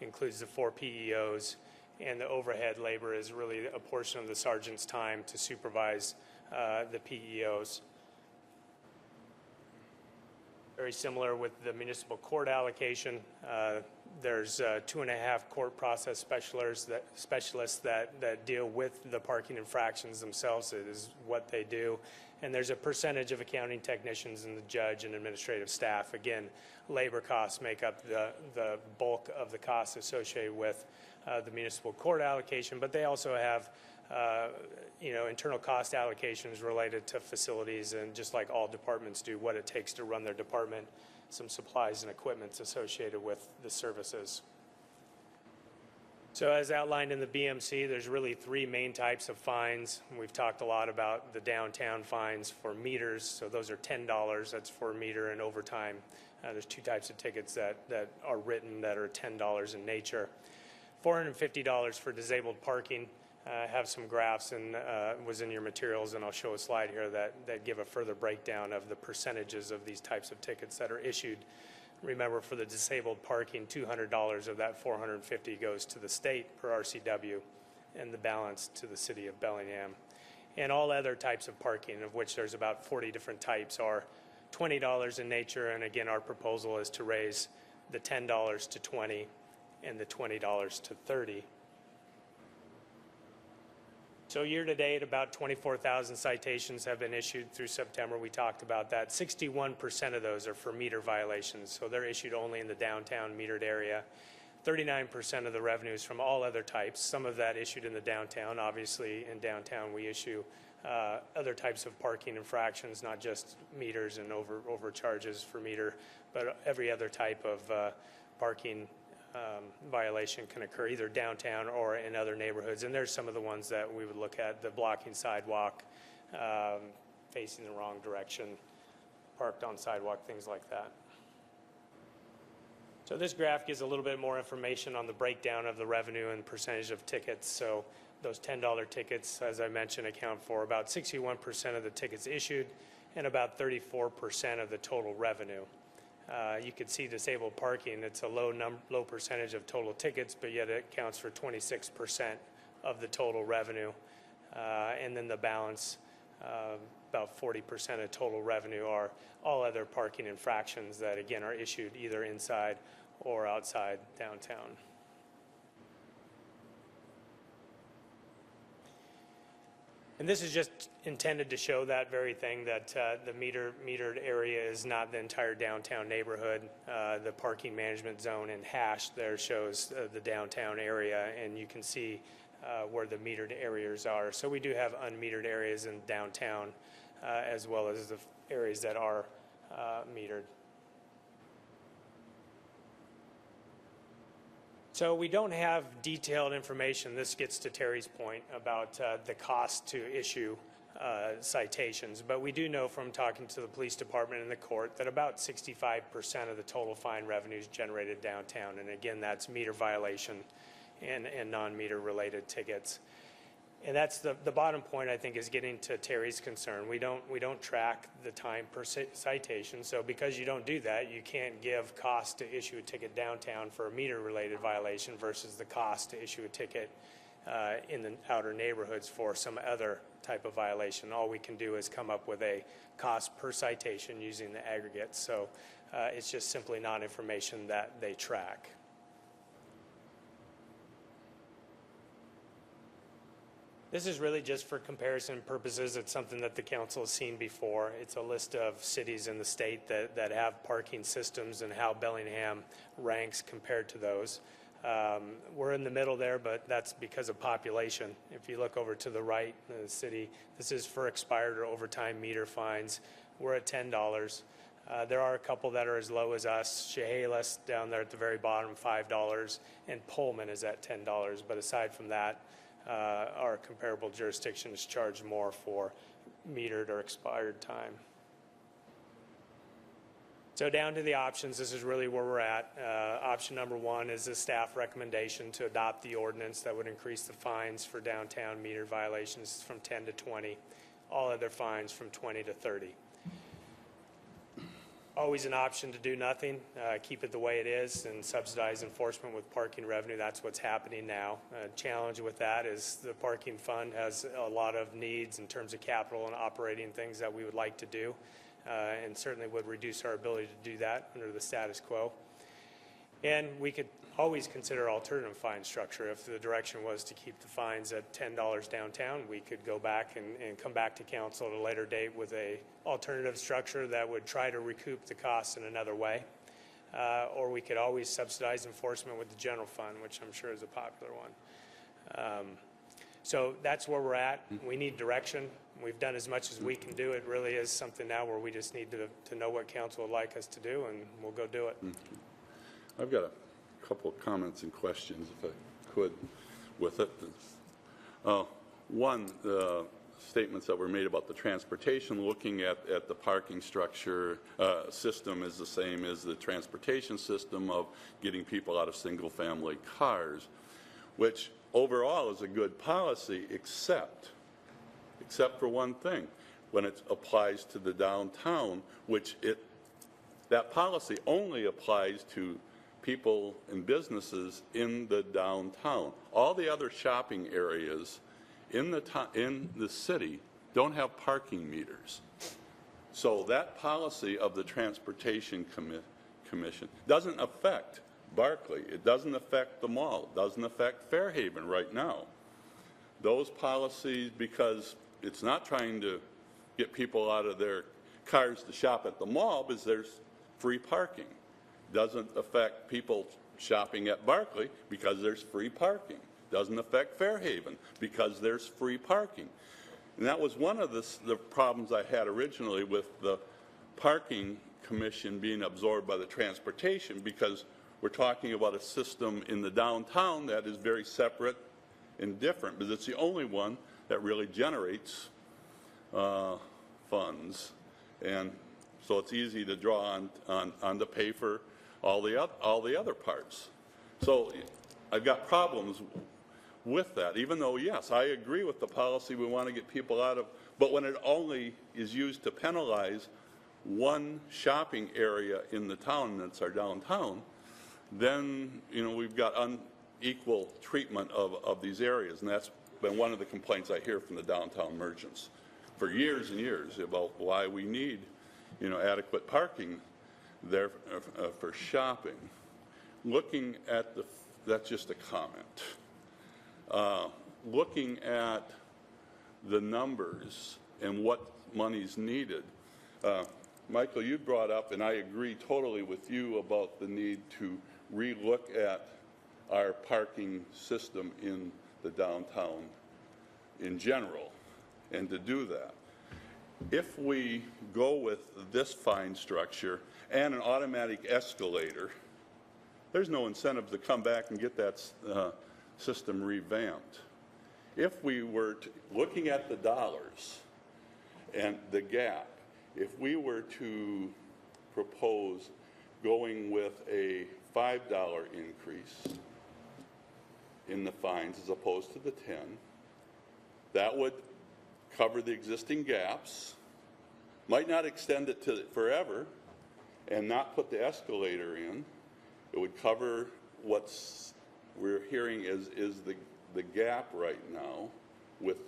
includes the 4 PEOs, and the overhead labor is really a portion of the sergeant's time to supervise the PEOs. Very similar with the municipal court allocation. There's 2.5 court process specialists that deal with the parking infractions themselves. It is what they do. And there's a percentage of accounting technicians and the judge and administrative staff. Again, labor costs make up the bulk of the costs associated with the municipal court allocation, but they also have internal cost allocations related to facilities, and just like all departments do, what it takes to run their department, some supplies and equipment associated with the services. So as outlined in the BMC, there's really 3 main types of fines. We've talked a lot about the downtown fines for meters, so those are $10. That's for meter and overtime. There's 2 types of tickets that are written that are $10 in nature. $450 for disabled parking. I have some graphs and was in your materials, and I'll show a slide here that give a further breakdown of the percentages of these types of tickets that are issued. Remember, for the disabled parking, $200 of that $450 goes to the state per RCW, and the balance to the city of Bellingham. And all other types of parking, of which there's about 40 different types, are $20 in nature. And again, our proposal is to raise the $10 to $20 and the $20 to $30. So year to date, about 24,000 citations have been issued through September. We talked about that. 61% of those are for meter violations, so they're issued only in the downtown metered area. 39% of the revenue is from all other types, some of that issued in the downtown. Obviously, in downtown, we issue other types of parking infractions, not just meters and overcharges for meter, but every other type of parking violation can occur either downtown or in other neighborhoods. And there's some of the ones that we would look at: the blocking sidewalk, facing the wrong direction, parked on sidewalk, things like that. So this graph gives a little bit more information on the breakdown of the revenue and percentage of tickets. So those $10 tickets, as I mentioned, account for about 61% of the tickets issued and about 34% of the total revenue. You can see disabled parking, it's a low percentage of total tickets, but yet it accounts for 26% of the total revenue. And then the balance, about 40% of total revenue, are all other parking infractions that, again, are issued either inside or outside downtown. And this is just intended to show that very thing, that the metered area is not the entire downtown neighborhood. The parking management zone in hash there shows the downtown area, and you can see where the metered areas are. So we do have unmetered areas in downtown, as well as the areas that are metered. So we don't have detailed information. This gets to Terry's point about the cost to issue citations, but we do know from talking to the police department and the court that about 65% of the total fine revenue is generated downtown. And again, that's meter violation and non-meter related tickets. And that's the bottom point, I think, is getting to Terry's concern. We don't track the time per citation. So because you don't do that, you can't give cost to issue a ticket downtown for a meter-related violation versus the cost to issue a ticket in the outer neighborhoods for some other type of violation. All we can do is come up with a cost per citation using the aggregate. So it's just simply not information that they track. This is really just for comparison purposes. It's something that the council has seen before. It's a list of cities in the state that have parking systems and how Bellingham ranks compared to those. We're in the middle there, but that's because of population. If you look over to the right, the city, this is for expired or overtime meter fines. We're at $10. There are a couple that are as low as us. Chehalis down there at the very bottom, $5, and Pullman is at $10. But aside from that, our comparable jurisdictions charge more for metered or expired time. So down to the options, this is really where we're at. Option number one is a staff recommendation to adopt the ordinance that would increase the fines for downtown meter violations from 10 to 20, all other fines from 20 to 30. Always an option to do nothing, keep it the way it is, and subsidize enforcement with parking revenue. That's what's happening now. Challenge with that is the parking fund has a lot of needs in terms of capital and operating things that we would like to do, and certainly would reduce our ability to do that under the status quo. And we could always consider alternative fine structure. If the direction was to keep the fines at $10 downtown, we could go back and come back to council at a later date with a alternative structure that would try to recoup the costs in another way. Or we could always subsidize enforcement with the general fund, which I'm sure is a popular one. So that's where we're at. We need direction. We've done as much as we can do. It really is something now where we just need to know what council would like us to do, and we'll go do it. I've got a couple of comments and questions, if I could, with it. One, the statements that were made about the transportation, looking at the parking structure system is the same as the transportation system of getting people out of single-family cars, which overall is a good policy, except for one thing, when it applies to the downtown, which that policy only applies to people and businesses in the downtown. All the other shopping areas in the city don't have parking meters. So that policy of the Transportation Commission doesn't affect Barclay. It doesn't affect the mall. It doesn't affect Fairhaven right now. Those policies, because it's not trying to get people out of their cars to shop at the mall because there's free parking. Doesn't affect people shopping at Barclay because there's free parking. Doesn't affect Fairhaven because there's free parking. And that was one of the problems I had originally with the Parking Commission being absorbed by the Transportation, because we're talking about a system in the downtown that is very separate and different, because it's the only one that really generates funds. And so it's easy to draw on to pay for all the other parts. So I've got problems with that, even though, yes, I agree with the policy. We want to get people out of, but when it only is used to penalize one shopping area in the town, that's our downtown, then, you know, we've got unequal treatment of these areas. And that's been one of the complaints I hear from the downtown merchants for years and years about why we need, you know, adequate parking there for shopping. Looking at that's just a comment. Looking at the numbers and what money's needed, Michael, you brought up, and I agree totally with you about the need to relook at our parking system in the downtown in general, and to do that. If we go with this fine structure and an automatic escalator, there's no incentive to come back and get that system revamped. If we were looking at the dollars and the gap, if we were to propose going with a $5 increase in the fines as opposed to the 10, that would cover the existing gaps, might not extend it to forever, and not put the escalator in. It would cover what's we're hearing is the gap right now with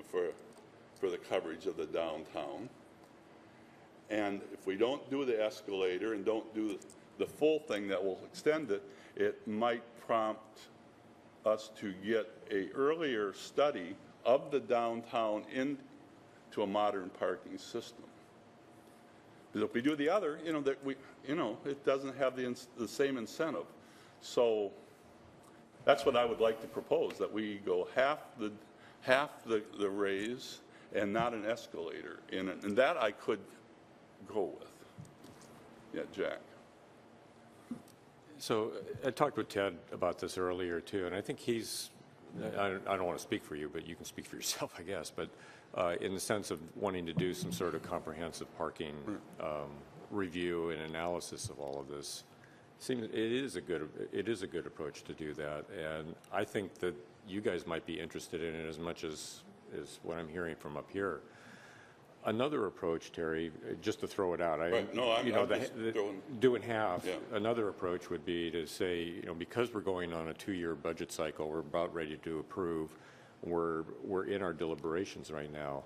for the coverage of the downtown. And if we don't do the escalator and don't do the full thing that will extend it, it might prompt us to get an earlier study of the downtown into a modern parking system. Because if we do the other, it doesn't have the same incentive. So That's what I would like to propose, that we go half the raise and not an escalator in it. And that I could go with. Yeah, Jack. So I talked with Ted about this earlier too, and I think he's, I don't want to speak for you, but you can speak for yourself, I guess, but in the sense of wanting to do some sort of comprehensive parking review and analysis of all of this. Seems it is a good approach to do that, and I think that you guys might be interested in it as much as what I'm hearing from up here. Another approach, Terry, just to throw it out, Right. No, I'm just throwing. doing half. Yeah. Another approach would be to say, because we're going on a 2-year budget cycle, we're about ready to approve. We're in our deliberations right now.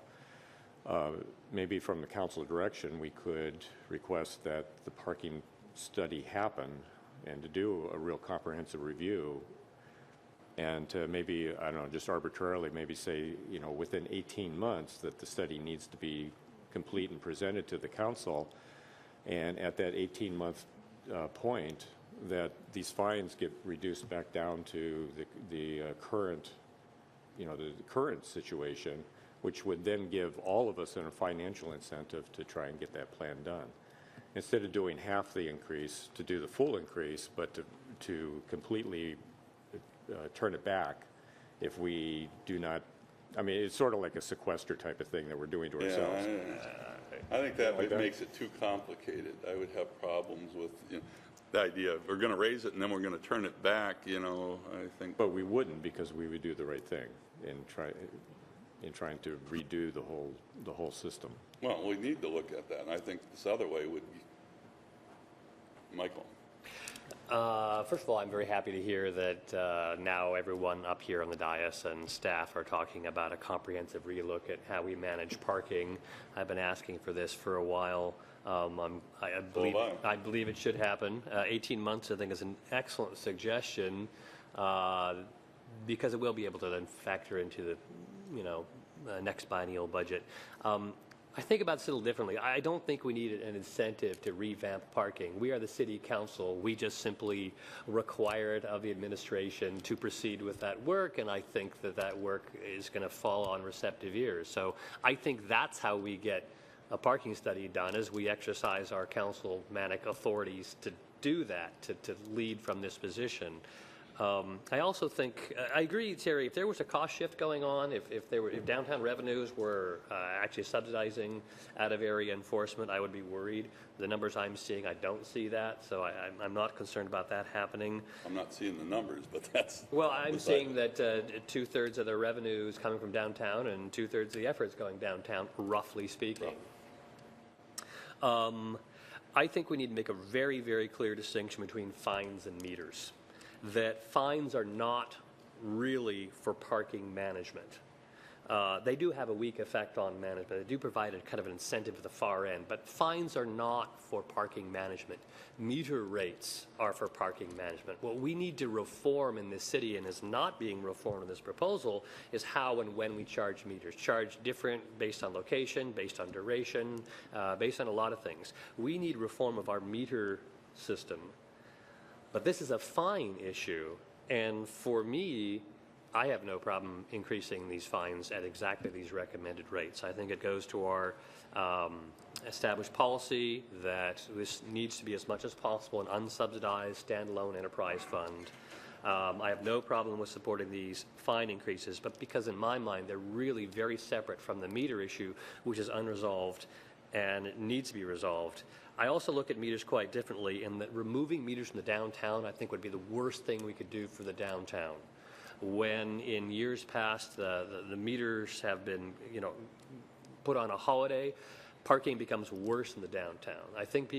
Maybe from the council direction, we could request that the parking study happen and to do a real comprehensive review, and to maybe, I don't know, just arbitrarily maybe say, within 18 months that the study needs to be complete and presented to the council, and at that 18-month point that these fines get reduced back down to the current, the current situation, which would then give all of us a financial incentive to try and get that plan done. Instead of doing half the increase, to do the full increase, but to completely turn it back if we do not. I mean, it's sort of like a sequester type of thing that we're doing to ourselves. I think that makes it too complicated. I would have problems with the idea of we're going to raise it and then we're going to turn it back. I think. But we wouldn't, because we would do the right thing in trying to redo the whole system. Well, we need to look at that, and I think this other way would be. Michael. First of all, I'm very happy to hear that now everyone up here on the dais and staff are talking about a comprehensive relook at how we manage parking. I've been asking for this for a while. I believe it should happen. 18 months, I think, is an excellent suggestion because it will be able to then factor into the next biennial budget. I think about this a little differently. I don't think we need an incentive to revamp parking. We are the city council. We just simply require it of the administration to proceed with that work, and I think that work is going to fall on receptive ears. So I think that's how we get a parking study done, is we exercise our councilmanic authorities to do that, to lead from this position. I also think, I agree, Terry, if there was a cost shift going on, if downtown revenues were actually subsidizing out-of-area enforcement, I would be worried. The numbers I'm seeing, I don't see that, so I'm not concerned about that happening. I'm not seeing the numbers, but that's... Well, I'm seeing that 2/3 of the revenue is coming from downtown and 2/3 of the effort's going downtown, roughly speaking. I think we need to make a very, very clear distinction between fines and meters. That fines are not really for parking management. They do have a weak effect on management. They do provide a kind of an incentive at the far end, but fines are not for parking management. Meter rates are for parking management. What we need to reform in this city, and is not being reformed in this proposal, is how and when we charge meters. Charge different based on location, based on duration, based on a lot of things. We need reform of our meter system. But this is a fine issue, and for me, I have no problem increasing these fines at exactly these recommended rates. I think it goes to our established policy that this needs to be as much as possible an unsubsidized standalone enterprise fund. I have no problem with supporting these fine increases, but because in my mind they're really very separate from the meter issue, which is unresolved and it needs to be resolved. I also look at meters quite differently in that removing meters from the downtown I think would be the worst thing we could do for the downtown. When in years past the meters have been put on a holiday, parking becomes worse in the downtown. I think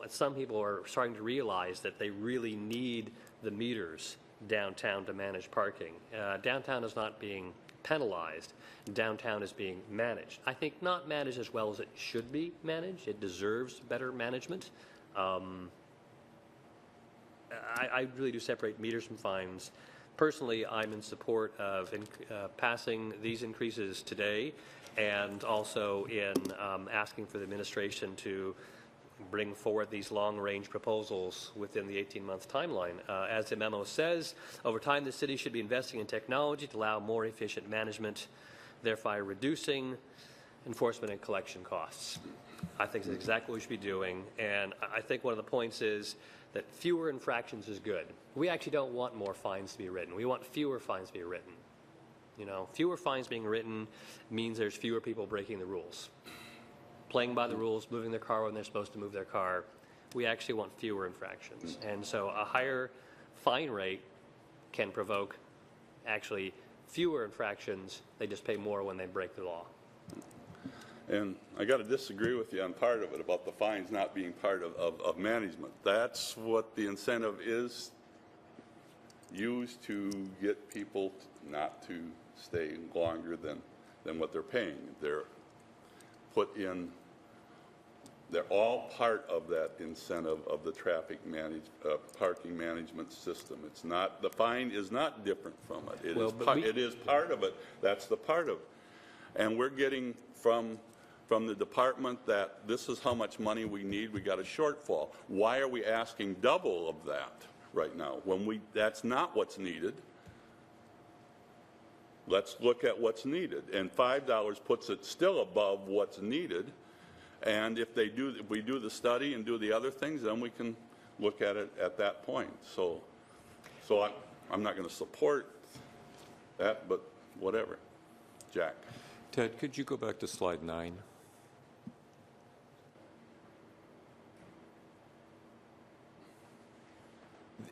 some people are starting to realize that they really need the meters downtown to manage parking. Downtown is not being penalized. Downtown is being managed. I think not managed as well as it should be managed. It deserves better management. I really do separate meters from fines. Personally, I'm in support of passing these increases today, and also in asking for the administration to bring forward these long-range proposals within the 18-month timeline. As the memo says, over time, the city should be investing in technology to allow more efficient management, thereby reducing enforcement and collection costs. I think that's exactly what we should be doing, and I think one of the points is that fewer infractions is good. We actually don't want more fines to be written. We want fewer fines to be written. You know, fewer fines being written means there's fewer people breaking the rules. Playing by the rules, moving their car when they're supposed to move their car. We actually want fewer infractions. And so a higher fine rate can provoke actually fewer infractions. They just pay more when they break the law. And I got to disagree with you on part of it about the fines not being part of management. That's what the incentive is used to get people not to stay longer than what they're paying. They're put in, they're all part of that incentive of the traffic parking management system. It's not, the fine is not different from it. It is part of it. That's the part of it. And we're getting from the department that this is how much money we need, we got a shortfall. Why are we asking double of that right now when that's not what's needed? Let's look at what's needed, and $5 puts it still above what's needed. And if we do the study and do the other things, then we can look at it at that point. So I'm not going to support that, but whatever. Jack. Ted, could you go back to slide 9?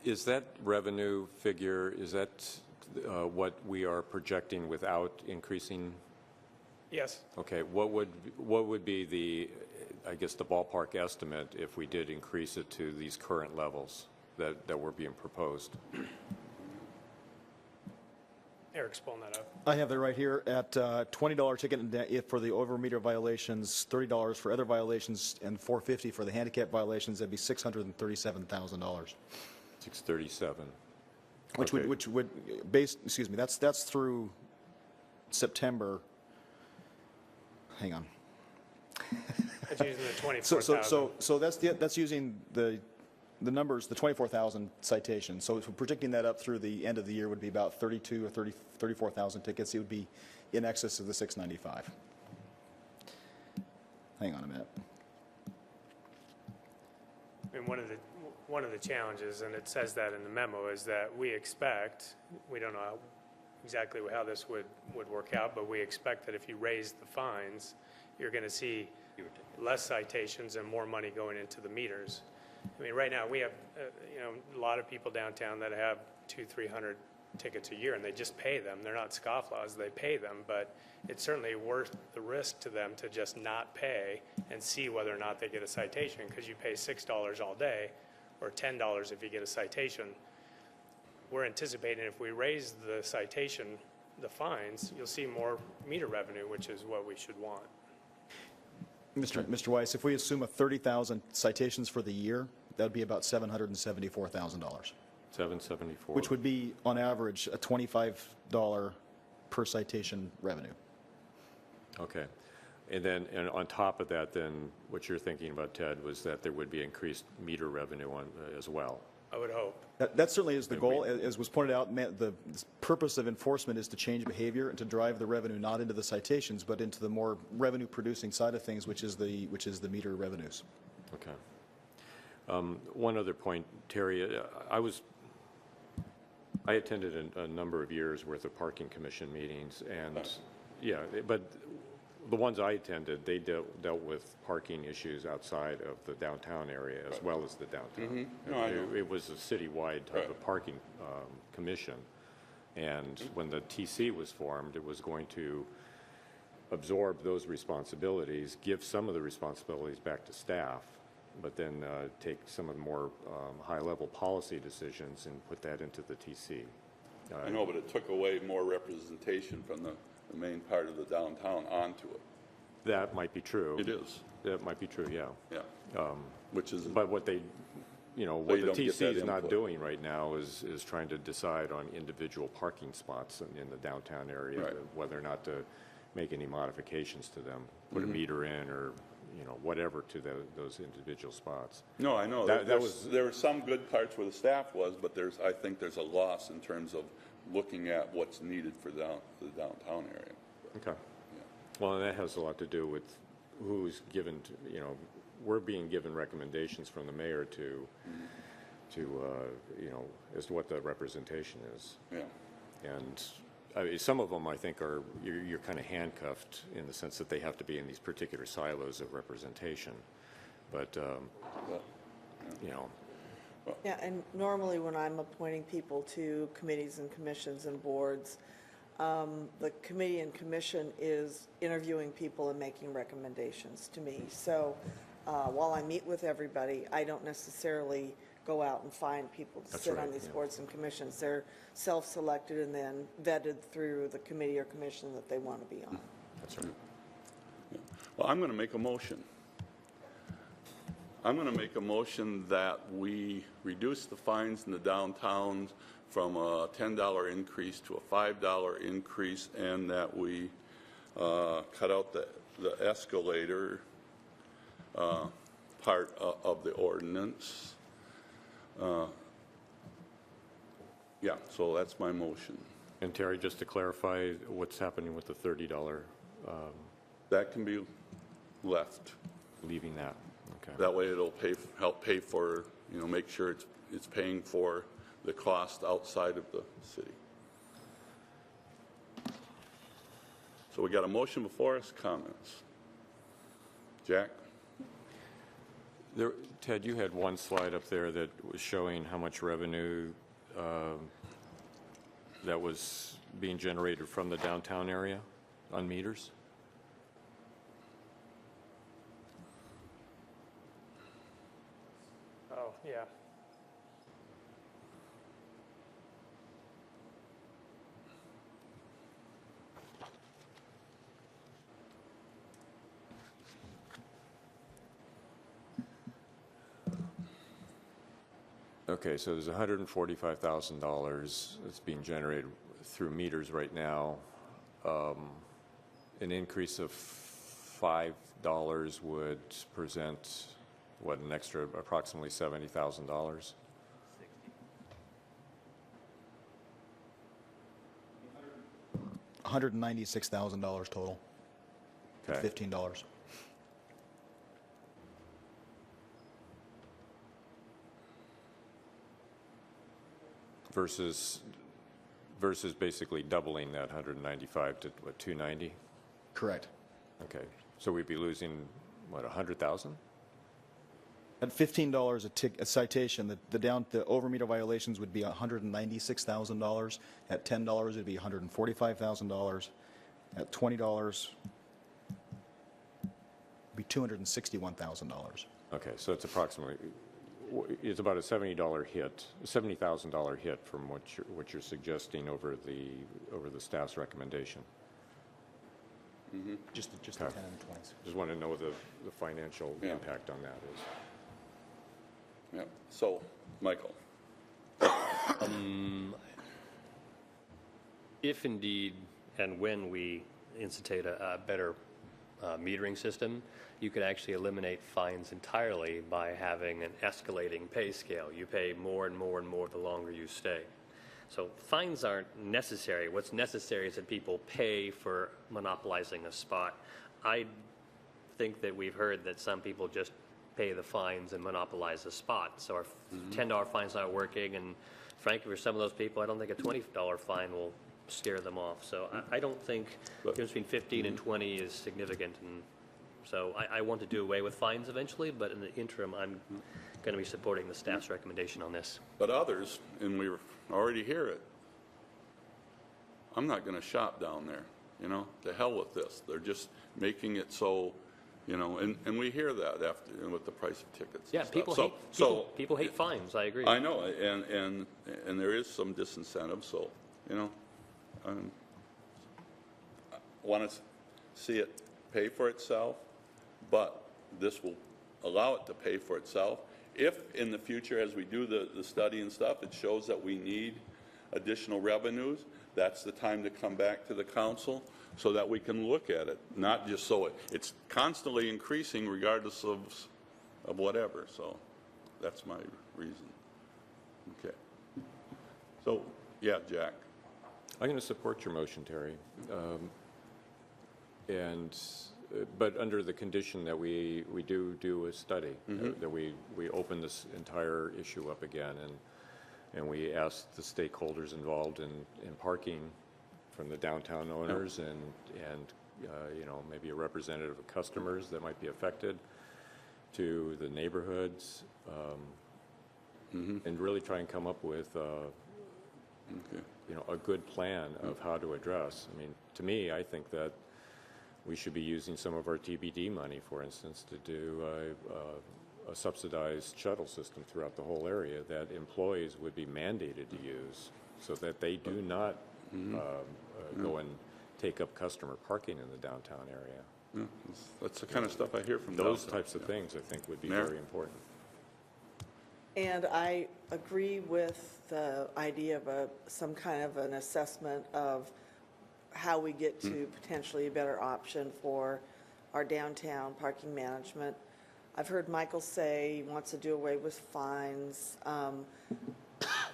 Is that revenue figure, is that what we are projecting without increasing? Yes. Okay, what would be the, I guess, the ballpark estimate if we did increase it to these current levels that were being proposed? Eric's pulling that up. I have it right here at $20 ticket for the over-meter violations, $30 for other violations, and $450 for the handicap violations. That'd be $637,000. 637. Which Okay. would excuse me, that's through September. Hang on. It's using the 24,000. So that's using the numbers, the 24,000 citations. So if we're predicting that up through the end of the year would be about 32 or 34,000 tickets. It would be in excess of the 695. Hang on a minute. I mean, one of the challenges, and it says that in the memo, is that we expect, we don't know exactly how this would work out, but we expect that if you raise the fines, you're going to see less citations and more money going into the meters. I mean, right now we have, a lot of people downtown that have 200-300 tickets a year, and they just pay them. They're not scofflaws; they pay them. But it's certainly worth the risk to them to just not pay and see whether or not they get a citation, because you pay $6 all day, or $10 if you get a citation. We're anticipating if we raise the citation, the fines, you'll see more meter revenue, which is what we should want. Mr. Weiss, if we assume a 30,000 citations for the year, that would be about $774,000. 774. Which would be, on average, a $25 per citation revenue. Okay. And on top of that, then, what you're thinking about, Ted, was that there would be increased meter revenue as well. I would hope. That certainly is the goal. As was pointed out, the purpose of enforcement is to change behavior and to drive the revenue not into the citations, but into the more revenue-producing side of things, which is the meter revenues. Okay. One other point, Terry, I attended a number of years worth of parking commission meetings, and yeah, but the ones I attended, they dealt with parking issues outside of the downtown area as well as the downtown. Mm-hmm. No, I know. It was a citywide type of parking commission, and when the TC was formed, it was going to absorb those responsibilities, give some of the responsibilities back to staff, but then take some of the more high-level policy decisions and put that into the TC. I know, but it took away more representation from the main part of the downtown onto it. That might be true. It is. That might be true, yeah. Yeah. Which is. But what they, what They the don't get TC that is not input. doing right now is trying to decide on individual parking spots in the downtown area, Right. whether or not to make any modifications to them, put a meter in or whatever to those individual spots. No, I know. That There were some good parts where the staff was, but I think there's a loss in terms of looking at what's needed for the downtown area. Okay. Well, and that has a lot to do with who's given, we're being given recommendations from the mayor to as to what the representation is. Yeah. And I mean, some of them, I think, you're kind of handcuffed in the sense that they have to be in these particular silos of representation. But, Yeah, and normally when I'm appointing people to committees and commissions and boards, the committee and commission is interviewing people and making recommendations to me. So while I meet with everybody, I don't necessarily go out and find people to sit on these boards and commissions. They're self-selected and then vetted through the committee or commission that they want to be on. that's right. Well, I'm going to make a motion. I'm going to make a motion that we reduce the fines in the downtowns from a $10 increase to a $5 increase, and that we cut out the escalator part of the ordinance. Yeah, so that's my motion. And Terry, just to clarify, what's happening with the $30, That can be left. leaving that? Okay. That way it'll help pay for, make sure it's paying for the cost outside of the city. So we got a motion before us, comments. Jack? Ted, you had one slide up there that was showing how much revenue that was being generated from the downtown area on meters? Oh, yeah. Okay, so there's $145,000 that's being generated through meters right now. An increase of $5 would present, what, an extra approximately $70,000? $196,000 total, Okay. $15. Versus basically doubling that 195 to what, 290? Correct. Okay, so we'd be losing, what, 100,000? At $15 a citation, the over-meter violations would be $196,000. At $10, it'd be $145,000. At $20, it'd be $261,000. Okay, so it's approximately, it's about a $70 hit, $70,000 hit from what you're suggesting over the staff's recommendation. Just the 10 Okay. and 20s. Just want to know the financial Yeah. impact on that is. Yeah. So, Michael? If indeed and when we institute a better metering system, you could actually eliminate fines entirely by having an escalating pay scale. You pay more and more and more the longer you stay. So fines aren't necessary. What's necessary is that people pay for monopolizing a spot. I think that we've heard that some people just pay the fines and monopolize the spot. So our $10 fine's not working, and frankly, for some of those people, I don't think a $20 fine will scare them off. So I don't think the difference between 15 and 20 is significant. And so I want to do away with fines eventually, but in the interim, I'm going to be supporting the staff's recommendation on this. But others, and we already hear it, I'm not going to shop down there, to hell with this. They're just making it so, and we hear that after with the price of tickets. Yeah, and people stuff. people hate fines. I agree. I know, and there is some disincentive, so, I want to see it pay for itself, but this will allow it to pay for itself. If in the future, as we do the study and stuff, it shows that we need additional revenues, that's the time to come back to the council so that we can look at it, not just so it's constantly increasing regardless of whatever. So that's my reason. Okay. So, yeah, Jack. I'm going to support your motion, Terry. But under the condition that we do a study, that we open this entire issue up again, and we ask the stakeholders involved in parking, from the downtown owners and you know, maybe a representative of customers that might be affected, to the neighborhoods, and really try and come up with you know, a good plan of how to address. I mean, to me, I think that we should be using some of our TBD money, for instance, to do a subsidized shuttle system throughout the whole area that employees would be mandated to use, so that they do not go and take up customer parking in the downtown area. Yeah, that's the kind of stuff I hear from Those downtown. types of things, I think, would be Mayor? very important. And I agree with the idea of some kind of an assessment of how we get to potentially a better option for our downtown parking management. I've heard Michael say he wants to do away with fines.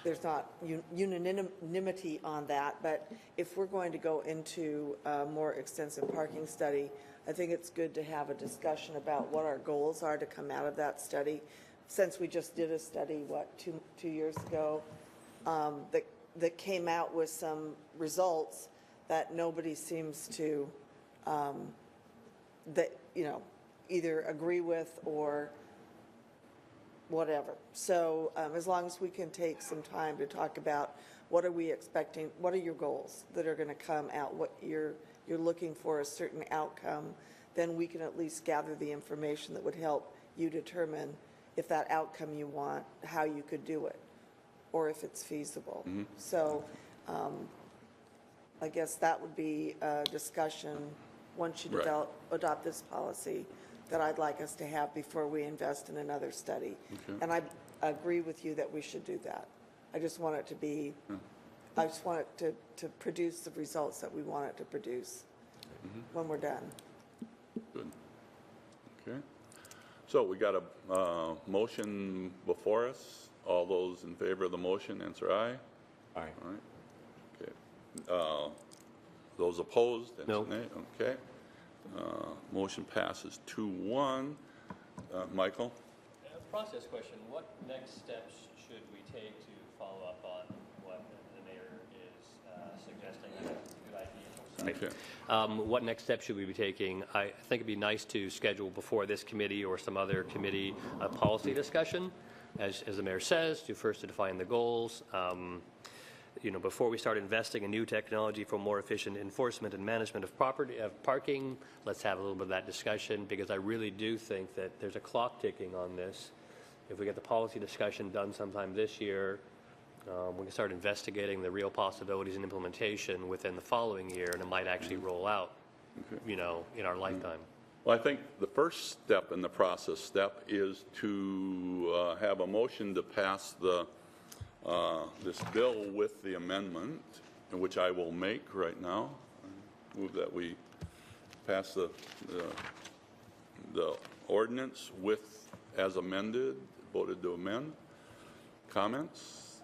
There's not unanimity on that, but if we're going to go into a more extensive parking study, I think it's good to have a discussion about what our goals are to come out of that study. Since we just did a study, two years ago, that came out with some results that nobody seems to, either agree with or whatever. So as long as we can take some time to talk about what are we expecting, what are your goals that are going to come out, what you're looking for a certain outcome, then we can at least gather the information that would help you determine if that outcome you want, how you could do it, or if it's feasible. So I guess that would be a discussion once you Right. adopt this policy that I'd like us to have before we invest in another study. And I agree with you that we should do that. I just want it to be, I just want it to produce the results that we want it to produce when we're done. Good. Okay. So we got a motion before us. All those in favor of the motion, answer aye. Aye. All right. Okay. Those opposed, answer No. nay. Okay. Motion passes 2-1. Michael? Process question, what next steps should we take to follow up on what the mayor is suggesting? That's a good idea. Okay. What next steps should we be taking? I think it'd be nice to schedule before this committee or some other committee a policy discussion, as the mayor says, to define the goals. Before we start investing in new technology for more efficient enforcement and management of parking, let's have a little bit of that discussion, because I really do think that there's a clock ticking on this. If we get the policy discussion done sometime this year, we can start investigating the real possibilities and implementation within the following year, and it might actually roll out, in our lifetime. Well, I think the first step in the process is to have a motion to pass this bill with the amendment, which I will make right now. Move that we pass the ordinance as amended, voted to amend. Comments?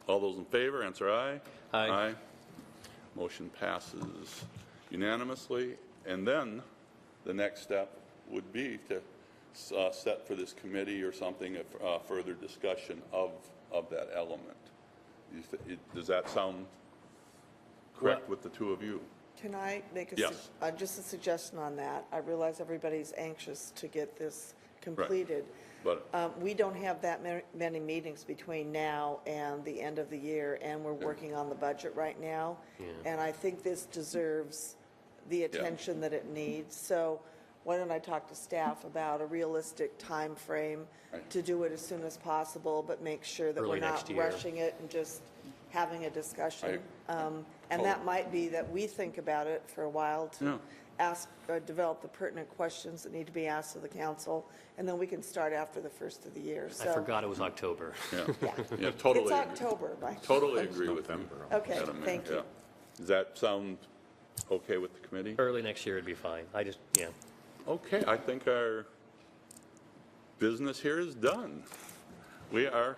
All those in favor, answer aye. Aye. Motion passes unanimously. And then the next step would be to set for this committee or something a further discussion of that element. Does that sound correct with the two of you? Can I make Yes. just a suggestion on that? I realize everybody's anxious to get this completed. But We don't have that many meetings between now and the end of the year, and we're working on the budget right now. And I think this deserves the attention that it needs. So why don't I talk to staff about a realistic time frame to do it as soon as possible, but make sure that we're Early not next year. rushing it and just having a discussion. And that might be that we think about it for a while to develop the pertinent questions that need to be asked of the council, and then we can start after the first of the year. I forgot it was October. yeah, totally. It's October, Mike. Totally agree with you. Okay, Madam Mayor. thank you. Does that sound okay with the committee? Early next year would be fine. Yeah. Okay, I think our business here is done. We are